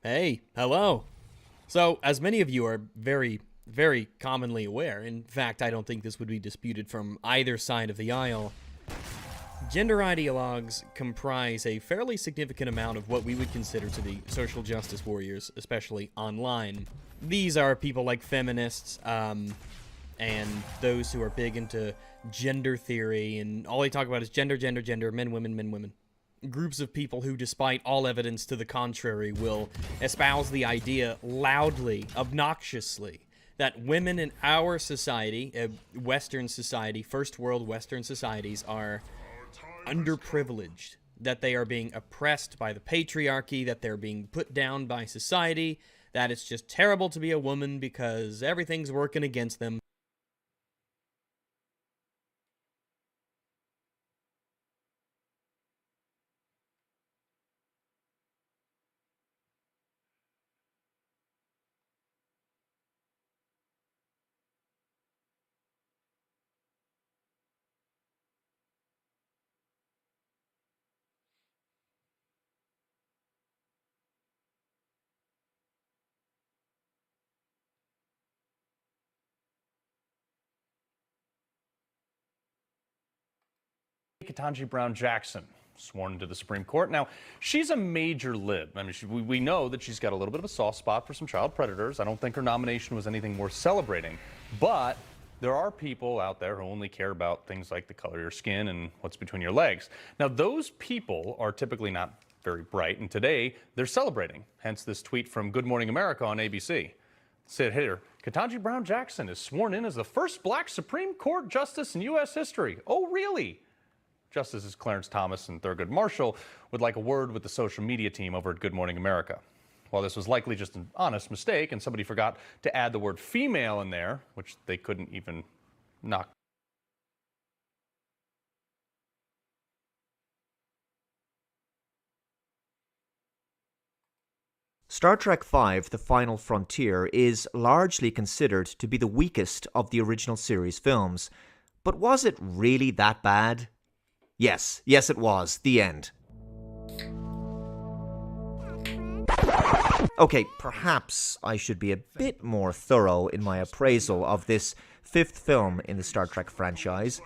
Hey, hello. So, as many of you are very, very commonly aware, in fact, I don't think this would be disputed from either side of the aisle, gender ideologues comprise a fairly significant amount of what we would consider to be social justice warriors, especially online. These are people like feminists, and those who are big into gender theory, and all they talk about is gender, gender, gender, men, women, men, women. Groups of people who, despite all evidence to the contrary, will espouse the idea loudly, obnoxiously, that women in our society, Western society, first world Western societies, are underprivileged, that they are being oppressed by the patriarchy, that they're being put down by society, that it's just terrible to be a woman because everything's working against them. Ketanji Brown Jackson sworn into the Supreme Court. Now, she's a major lib. I mean, we know that she's got a little bit of a soft spot for some child predators. I don't think her nomination was anything worth celebrating. But there are people out there who only care about things like the color of your skin and what's between your legs. Now, those people are typically not very bright, and today they're celebrating. Hence this tweet from Good Morning America on ABC. It said here, Ketanji Brown Jackson is sworn in as the first black Supreme Court justice in U.S. history. Oh, really? Justices Clarence Thomas and Thurgood Marshall would like a word with the social media team over at Good Morning America. While this was likely just an honest mistake and somebody forgot to add the word female in there, which they couldn't even knock. Star Trek V: The Final Frontier is largely considered to be the weakest of the original series films. But was it really that bad? Yes, it was. The end. Okay, perhaps I should be a bit more thorough in my appraisal of this fifth film in the Star Trek franchise.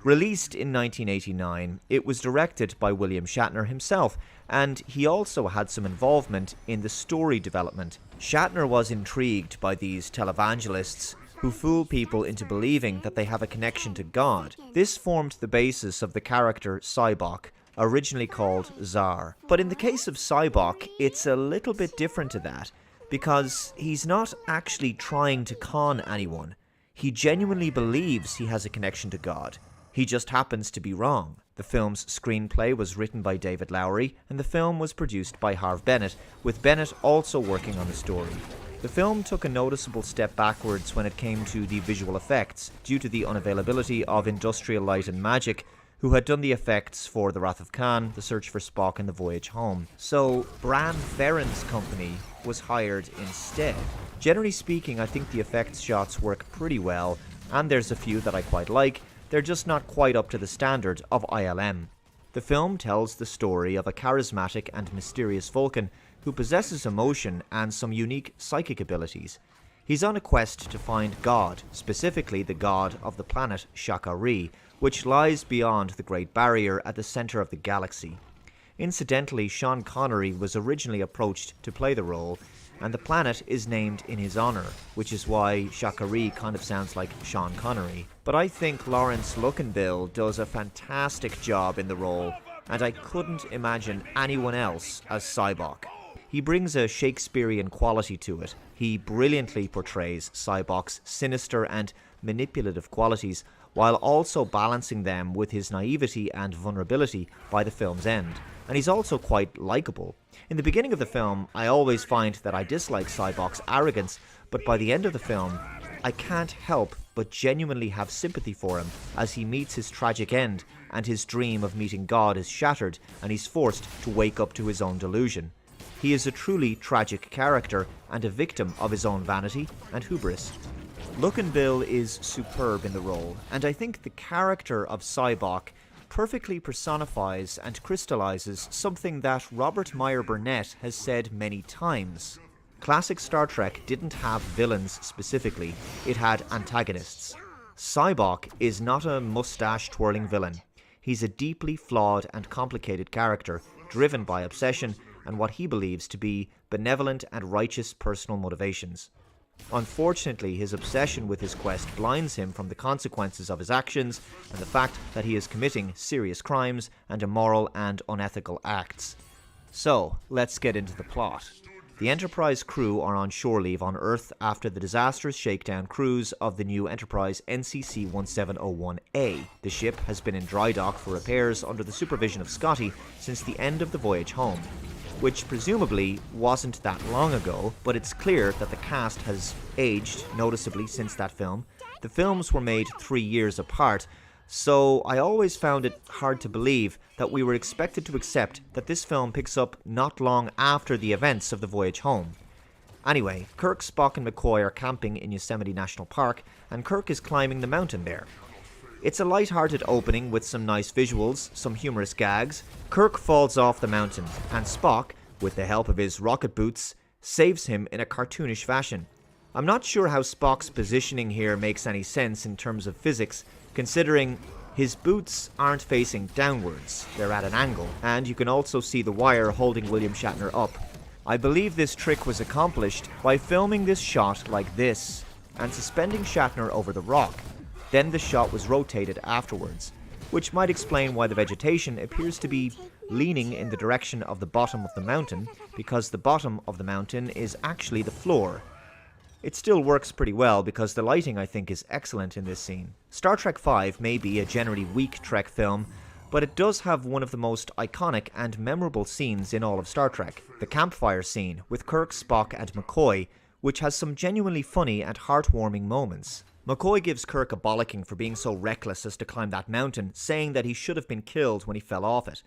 Released in 1989, it was directed by William Shatner himself, and he also had some involvement in the story development. Shatner was intrigued by these televangelists who fool people into believing that they have a connection to God. This formed the basis of the character Sybok, originally called Zer. But in the case of Sybok, it's a little bit different to that, because he's not actually trying to con anyone. He genuinely believes he has a connection to God. He just happens to be wrong. The film's screenplay was written by David Lowery, and the film was produced by Harve Bennett, with Bennett also working on the story. The film took a noticeable step backwards when it came to the visual effects, due to the unavailability of Industrial Light and Magic, who had done the effects for The Wrath of Khan, The Search for Spock, and The Voyage Home. So, Bran Ferren's company was hired instead. Generally speaking, I think the effects shots work pretty well, and there's a few that I quite like. They're just not quite up to the standard of ILM. The film tells the story of a charismatic and mysterious Vulcan who possesses emotion and some unique psychic abilities. He's on a quest to find God, specifically the god of the planet Zer0eher0e, which lies beyond the Great Barrier at the center of the galaxy. Incidentally, Sean Connery was originally approached to play the role, and the planet is named in his honor, which is why Zer0eher0e kind of sounds like Sean Connery. But I think Lawrence Luckenbill does a fantastic job in the role, and I couldn't imagine anyone else as Sybok. He brings a Shakespearean quality to it. He brilliantly portrays Sybok's sinister and manipulative qualities, while also balancing them with his naivety and vulnerability by the film's end. And he's also quite likeable. In the beginning of the film, I always find that I dislike Sybok's arrogance, but by the end of the film, I can't help but genuinely have sympathy for him as he meets his tragic end and his dream of meeting God is shattered and he's forced to wake up to his own delusion. He is a truly tragic character and a victim of his own vanity and hubris. Luckenbill is superb in the role, and I think the character of Sybok perfectly personifies and crystallizes something that Robert Meyer Burnett has said many times. Classic Star Trek didn't have villains specifically, it had antagonists. Sybok is not a mustache-twirling villain. He's a deeply flawed and complicated character, driven by obsession and what he believes to be benevolent and righteous personal motivations. Unfortunately, his obsession with his quest blinds him from the consequences of his actions and the fact that he is committing serious crimes and immoral and unethical acts. So, let's get into the plot. The Enterprise crew are on shore leave on Earth after the disastrous shakedown cruise of the new Enterprise NCC-1701A. The ship has been in dry dock for repairs under the supervision of Scotty since the end of the voyage home, which presumably wasn't that long ago, but it's clear that the cast has aged noticeably since that film. The films were made 3 years apart, so I always found it hard to believe that we were expected to accept that this film picks up not long after the events of the voyage home. Anyway, Kirk, Spock and McCoy are camping in Yosemite National Park, and Kirk is climbing the mountain there. It's a light-hearted opening with some nice visuals, some humorous gags. Kirk falls off the mountain, and Spock, with the help of his rocket boots, saves him in a cartoonish fashion. I'm not sure how Spock's positioning here makes any sense in terms of physics, considering His boots aren't facing downwards, they're at an angle, and you can also see the wire holding William Shatner up. I believe this trick was accomplished by filming this shot like this, and suspending Shatner over the rock. Then the shot was rotated afterwards, which might explain why the vegetation appears to be leaning in the direction of the bottom of the mountain, because the bottom of the mountain is actually the floor. It still works pretty well because the lighting, I think, is excellent in this scene. Star Trek V may be a generally weak Trek film, but it does have one of the most iconic and memorable scenes in all of Star Trek, the campfire scene with Kirk, Spock and McCoy, which has some genuinely funny and heartwarming moments. McCoy gives Kirk a bollocking for being so reckless as to climb that mountain, saying that he should have been killed when he fell off it.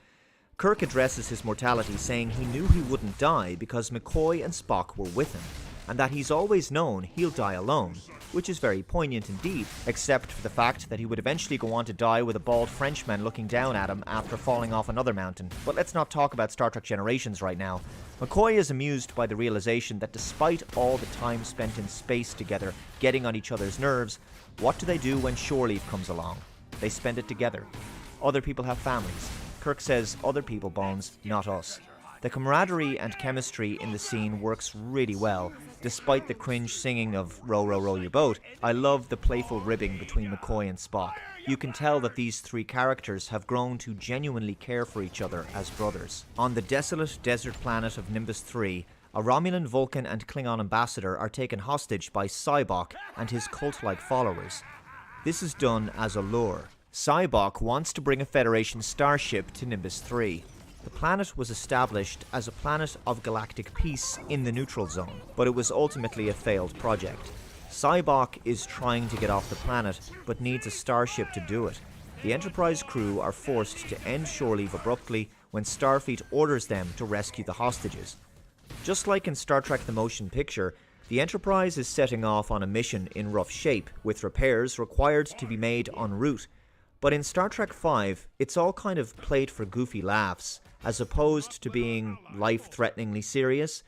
Kirk addresses his mortality, saying he knew he wouldn't die because McCoy and Spock were with him, and that he's always known he'll die alone, which is very poignant indeed, except for the fact that he would eventually go on to die with a bald Frenchman looking down at him after falling off another mountain. But let's not talk about Star Trek Generations right now. McCoy is amused by the realization that despite all the time spent in space together, getting on each other's nerves, what do they do when shore leave comes along? They spend it together. Other people have families. Kirk says, other people, Bones, not us. The camaraderie and chemistry in the scene works really well, despite the cringe singing of Row, Row, Row Your Boat. I love the playful ribbing between McCoy and Spock. You can tell that these three characters have grown to genuinely care for each other as brothers. On the desolate desert planet of Nimbus 3, a Romulan, Vulcan and Klingon ambassador are taken hostage by Sybok and his cult-like followers. This is done as a lure. Sybok wants to bring a Federation starship to Nimbus 3. The planet was established as a planet of galactic peace in the neutral zone, but it was ultimately a failed project. Sybok is trying to get off the planet, but needs a starship to do it. The Enterprise crew are forced to end shore leave abruptly when Starfleet orders them to rescue the hostages. Just like in Star Trek the Motion Picture, the Enterprise is setting off on a mission in rough shape, with repairs required to be made en route. But in Star Trek V, it's all kind of played for goofy laughs, as opposed to being life-threateningly serious.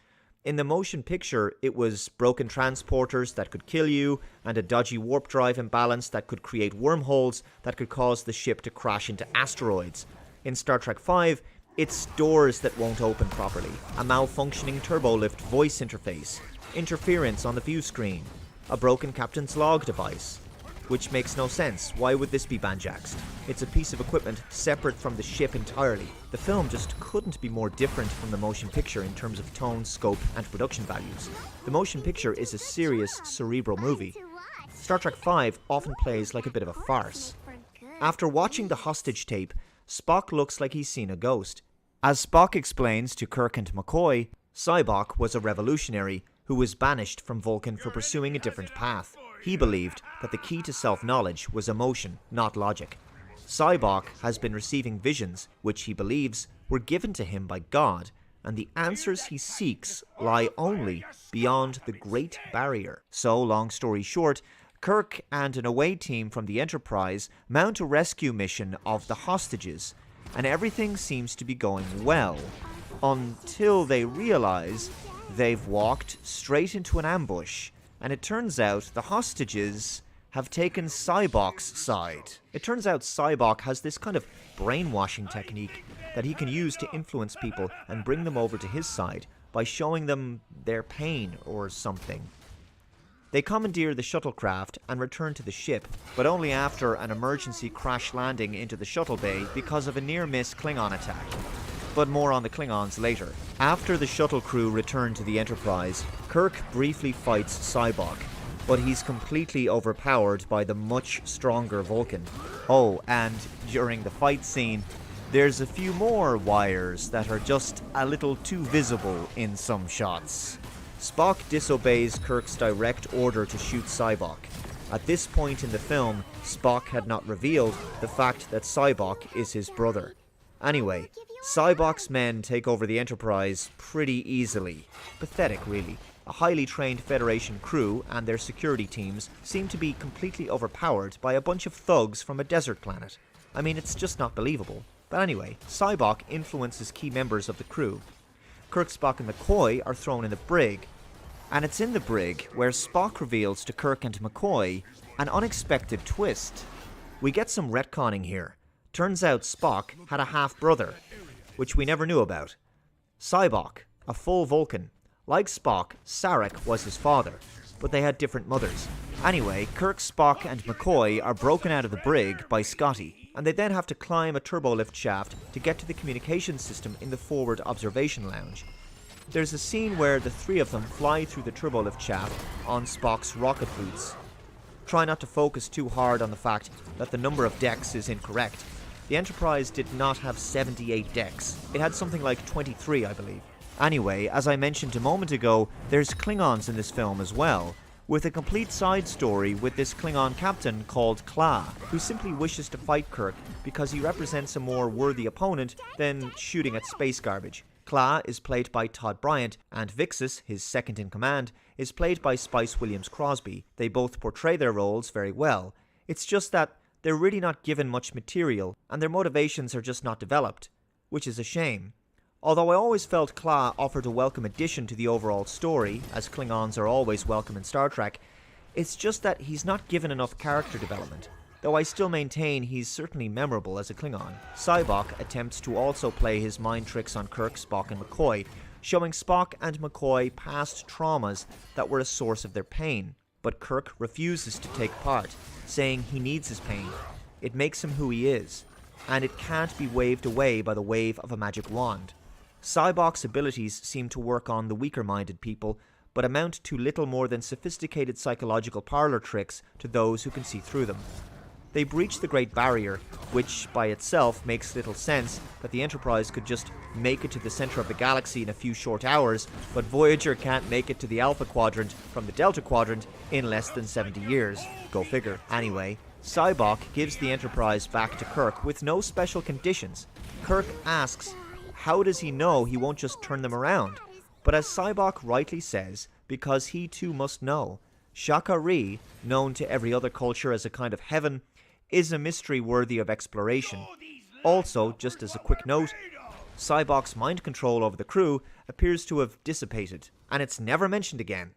In the motion picture, it was broken transporters that could kill you, and a dodgy warp drive imbalance that could create wormholes that could cause the ship to crash into asteroids. In Star Trek V, it's doors that won't open properly, a malfunctioning turbolift voice interface, interference on the view screen, a broken captain's log device. Which makes no sense. Why would this be banjaxed? It's a piece of equipment separate from the ship entirely. The film just couldn't be more different from the motion picture in terms of tone, scope, and production values. The motion picture is a serious, cerebral movie. Star Trek V often plays like a bit of a farce. After watching the hostage tape, Spock looks like he's seen a ghost. As Spock explains to Kirk and McCoy, Sybok was a revolutionary who was banished from Vulcan for pursuing a different path. He believed that the key to self-knowledge was emotion, not logic. Sybok has been receiving visions, which he believes were given to him by God, and the answers he seeks lie only beyond the Great Barrier. So, long story short, Kirk and an away team from the Enterprise mount a rescue mission of the hostages, and everything seems to be going well, until they realize they've walked straight into an ambush. And it turns out the hostages have taken Sybok's side. It turns out Sybok has this kind of brainwashing technique that he can use to influence people and bring them over to his side by showing them their pain or something. They commandeer the shuttlecraft and return to the ship, but only after an emergency crash landing into the shuttle bay because of a near-miss Klingon attack. But more on the Klingons later. After the shuttle crew return to the Enterprise, Kirk briefly fights Sybok, but he's completely overpowered by the much stronger Vulcan. Oh, and during the fight scene, there's a few more wires that are just a little too visible in some shots. Spock disobeys Kirk's direct order to shoot Sybok. At this point in the film, Spock had not revealed the fact that Sybok is his brother. Anyway, Sybok's men take over the Enterprise pretty easily. Pathetic, really. A highly trained Federation crew and their security teams seem to be completely overpowered by a bunch of thugs from a desert planet. I mean, it's just not believable. But anyway, Sybok influences key members of the crew. Kirk, Spock and McCoy are thrown in the brig. And it's in the brig where Spock reveals to Kirk and McCoy an unexpected twist. We get some retconning here. Turns out Spock had a half-brother, which we never knew about. Sybok, a full Vulcan. Like Spock, Sarek was his father, but they had different mothers. Anyway, Kirk, Spock and McCoy are broken out of the brig by Scotty, and they then have to climb a turbolift shaft to get to the communications system in the forward observation lounge. There's a scene where the three of them fly through the turbolift shaft on Spock's rocket boots. Try not to focus too hard on the fact that the number of decks is incorrect. The Enterprise did not have 78 decks. It had something like 23, I believe. Anyway, as I mentioned a moment ago, there's Klingons in this film as well, with a complete side story with this Klingon captain called Kla, who simply wishes to fight Kirk because he represents a more worthy opponent than shooting at space garbage. Kla is played by Todd Bryant, and Vixus, his second in command, is played by Spice Williams-Crosby. They both portray their roles very well. It's just that they're really not given much material, and their motivations are just not developed, which is a shame. Although I always felt Kla offered a welcome addition to the overall story, as Klingons are always welcome in Star Trek, it's just that he's not given enough character development, though I still maintain he's certainly memorable as a Klingon. Sybok attempts to also play his mind tricks on Kirk, Spock and McCoy, showing Spock and McCoy past traumas that were a source of their pain, but Kirk refuses to take part, saying he needs his pain. It makes him who he is, and it can't be waved away by the wave of a magic wand. Sybok's abilities seem to work on the weaker-minded people, but amount to little more than sophisticated psychological parlor tricks to those who can see through them. They breach the Great Barrier, which by itself makes little sense that the Enterprise could just make it to the center of the galaxy in a few short hours, but Voyager can't make it to the Alpha Quadrant from the Delta Quadrant in less than 70 years. Go figure. Anyway, Sybok gives the Enterprise back to Kirk with no special conditions. Kirk asks, how does he know he won't just turn them around? But as Sybok rightly says, because he too must know, Zer0eher0e, known to every other culture as a kind of heaven, is a mystery worthy of exploration. Also, just as a quick note, Sybok's mind control over the crew appears to have dissipated, and it's never mentioned again.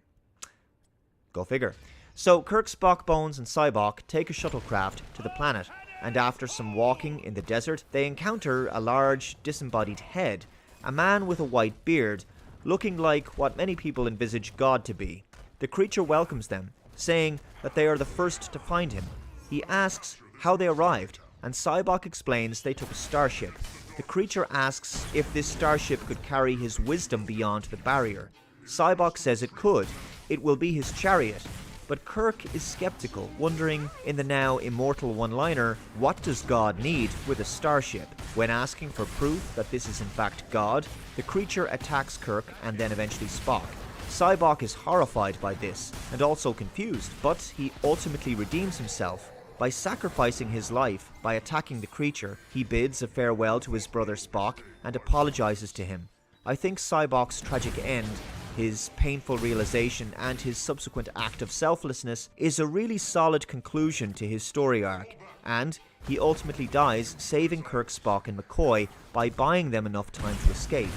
Go figure. So Kirk, Spock, Bones and Sybok take a shuttlecraft to the planet, and after some walking in the desert, they encounter a large, disembodied head, a man with a white beard, looking like what many people envisage God to be. The creature welcomes them, saying that they are the first to find him. He asks how they arrived, and Sybok explains they took a starship. The creature asks if this starship could carry his wisdom beyond the barrier. Sybok says it could. It will be his chariot. But Kirk is skeptical, wondering in the now immortal one-liner, what does God need with a starship? When asking for proof that this is in fact God, the creature attacks Kirk and then eventually Spock. Sybok is horrified by this, and also confused, but he ultimately redeems himself. By sacrificing his life by attacking the creature, he bids a farewell to his brother Spock and apologizes to him. I think Sybok's tragic end, his painful realization and his subsequent act of selflessness is a really solid conclusion to his story arc, and he ultimately dies saving Kirk, Spock and McCoy by buying them enough time to escape.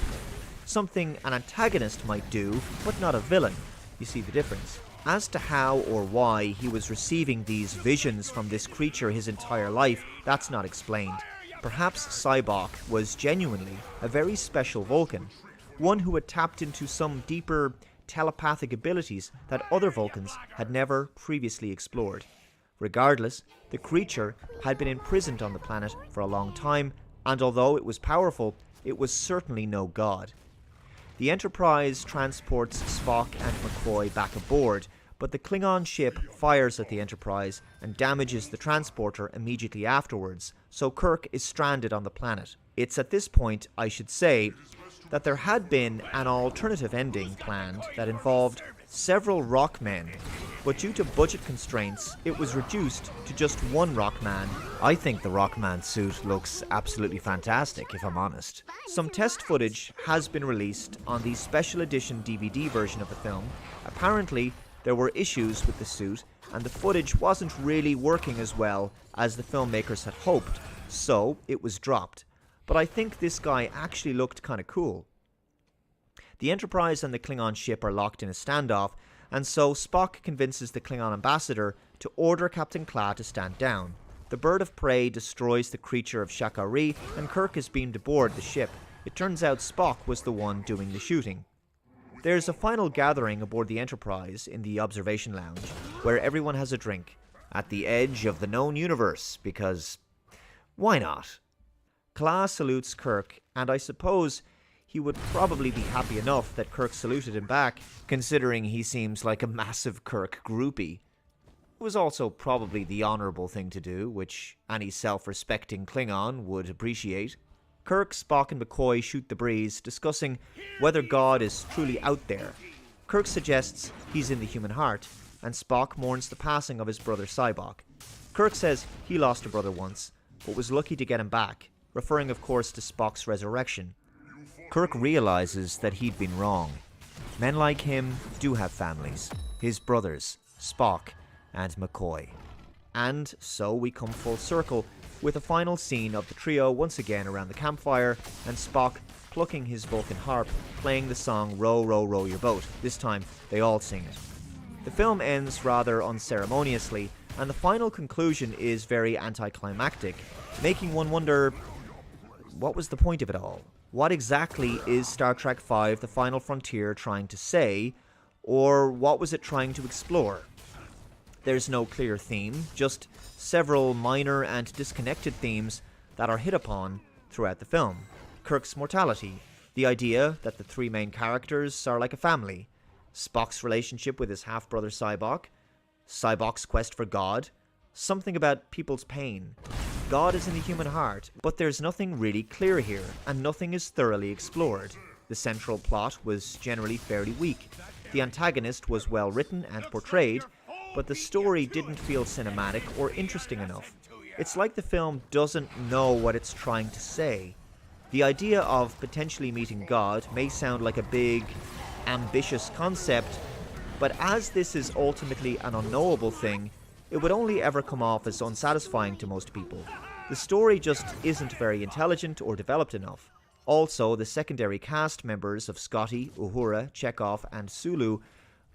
Something an antagonist might do, but not a villain. You see the difference. As to how or why he was receiving these visions from this creature his entire life, that's not explained. Perhaps Sybok was genuinely a very special Vulcan, one who had tapped into some deeper telepathic abilities that other Vulcans had never previously explored. Regardless, the creature had been imprisoned on the planet for a long time, and although it was powerful, it was certainly no god. The Enterprise transports Spock and McCoy back aboard, but the Klingon ship fires at the Enterprise and damages the transporter immediately afterwards, so Kirk is stranded on the planet. It's at this point, I should say, that there had been an alternative ending planned that involved several Rockmen, but due to budget constraints, it was reduced to just one Rockman. I think the Rockman suit looks absolutely fantastic, if I'm honest. Some test footage has been released on the special edition DVD version of the film. Apparently, there were issues with the suit, and the footage wasn't really working as well as the filmmakers had hoped, so it was dropped. But I think this guy actually looked kinda cool. The Enterprise and the Klingon ship are locked in a standoff, and so Spock convinces the Klingon ambassador to order Captain Kla to stand down. The bird of prey destroys the creature of Zer0eher0e, and Kirk is beamed aboard the ship. It turns out Spock was the one doing the shooting. There's a final gathering aboard the Enterprise in the observation lounge, where everyone has a drink, at the edge of the known universe, because why not? Kla salutes Kirk, and I suppose he would probably be happy enough that Kirk saluted him back, considering he seems like a massive Kirk groupie. It was also probably the honourable thing to do, which any self-respecting Klingon would appreciate. Kirk, Spock and McCoy shoot the breeze, discussing whether God is truly out there. Kirk suggests he's in the human heart, and Spock mourns the passing of his brother Sybok. Kirk says he lost a brother once, but was lucky to get him back, referring of course to Spock's resurrection. Kirk realizes that he'd been wrong. Men like him do have families, his brothers, Spock and McCoy. And so we come full circle, with a final scene of the trio once again around the campfire, and Spock plucking his Vulcan harp, playing the song Row, Row, Row Your Boat. This time, they all sing it. The film ends rather unceremoniously, and the final conclusion is very anticlimactic, making one wonder, what was the point of it all? What exactly is Star Trek V: The Final Frontier trying to say, or what was it trying to explore? There's no clear theme, just several minor and disconnected themes that are hit upon throughout the film. Kirk's mortality, the idea that the three main characters are like a family, Spock's relationship with his half-brother Sybok, Sybok's quest for God, something about people's pain. God is in the human heart, but there's nothing really clear here, and nothing is thoroughly explored. The central plot was generally fairly weak. The antagonist was well written and portrayed, but the story didn't feel cinematic or interesting enough. It's like the film doesn't know what it's trying to say. The idea of potentially meeting God may sound like a big, ambitious concept, but as this is ultimately an unknowable thing, it would only ever come off as unsatisfying to most people. The story just isn't very intelligent or developed enough. Also, the secondary cast members of Scotty, Uhura, Chekhov, and Sulu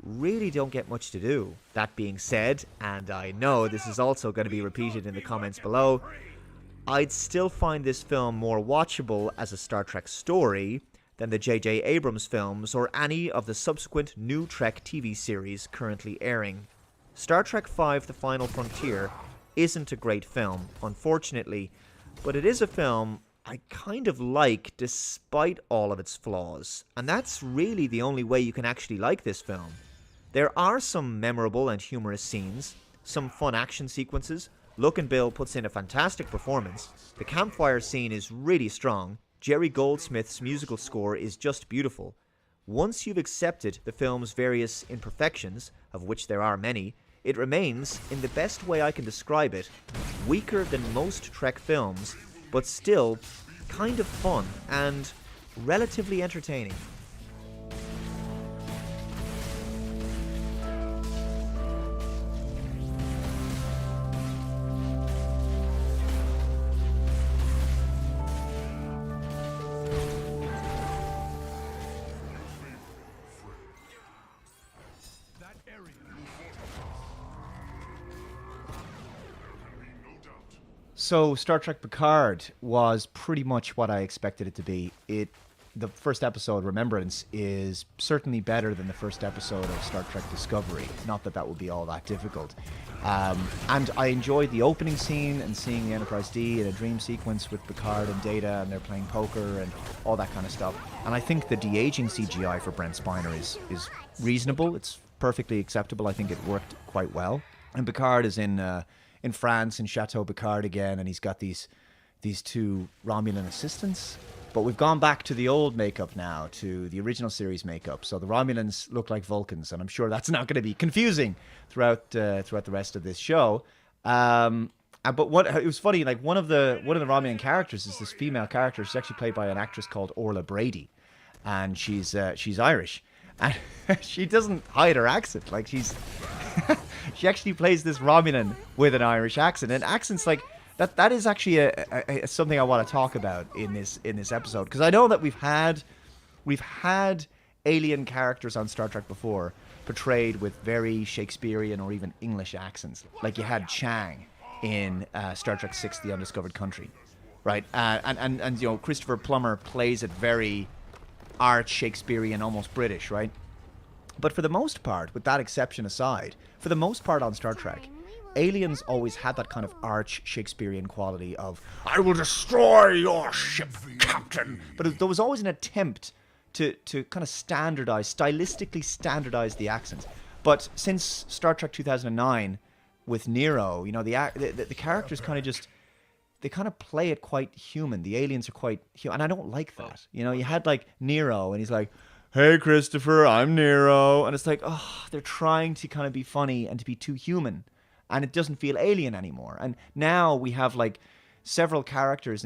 really don't get much to do. That being said, and I know this is also going to be repeated in the comments below, I'd still find this film more watchable as a Star Trek story than the J.J. Abrams films or any of the subsequent new Trek TV series currently airing. Star Trek V: The Final Frontier isn't a great film, unfortunately, but it is a film I kind of like despite all of its flaws, and that's really the only way you can actually like this film. There are some memorable and humorous scenes, some fun action sequences. Look and Bill puts in a fantastic performance. The campfire scene is really strong. Jerry Goldsmith's musical score is just beautiful. Once you've accepted the film's various imperfections, of which there are many, it remains, in the best way I can describe it, weaker than most Trek films, but still kind of fun and relatively entertaining. So Star Trek Picard was pretty much what I expected it to be. The first episode, Remembrance, is certainly better than the first episode of Star Trek Discovery. Not that that would be all that difficult. And I enjoyed the opening scene and seeing the Enterprise D in a dream sequence with Picard and Data, and they're playing poker and all that kind of stuff. And I think the de-aging CGI for Brent Spiner is reasonable. It's perfectly acceptable. I think it worked quite well. And Picard is in France, in Chateau Picard again, and he's got these two Romulan assistants. But we've gone back to the old makeup now, to the original series makeup. So the Romulans look like Vulcans, and I'm sure that's not going to be confusing throughout the rest of this show. But it was funny, like one of the Romulan characters is this female character. She's actually played by an actress called Orla Brady, and she's Irish, and she doesn't hide her accent. Like she actually plays this Romulan with an Irish accent, and accents like that is actually a something I want to talk about in this episode, because I know that we've had alien characters on Star Trek before portrayed with very Shakespearean or even English accents. Like you had Chang in Star Trek VI: The Undiscovered Country, right? And you know, Christopher Plummer plays it very arch Shakespearean, almost British, right? But for the most part, with that exception aside, for the most part on Star Trek, aliens always had that kind of arch Shakespearean quality of, I will destroy your ship, Captain. But there was always an attempt to kind of stylistically standardize the accents. But since Star Trek 2009, with Nero, you know, the characters kind of just, they kind of play it quite human. The aliens are quite human, and I don't like that. You know, you had like Nero, and he's like, hey, Christopher, I'm Nero. And it's like, oh, they're trying to kind of be funny and to be too human. And it doesn't feel alien anymore. And now we have like several characters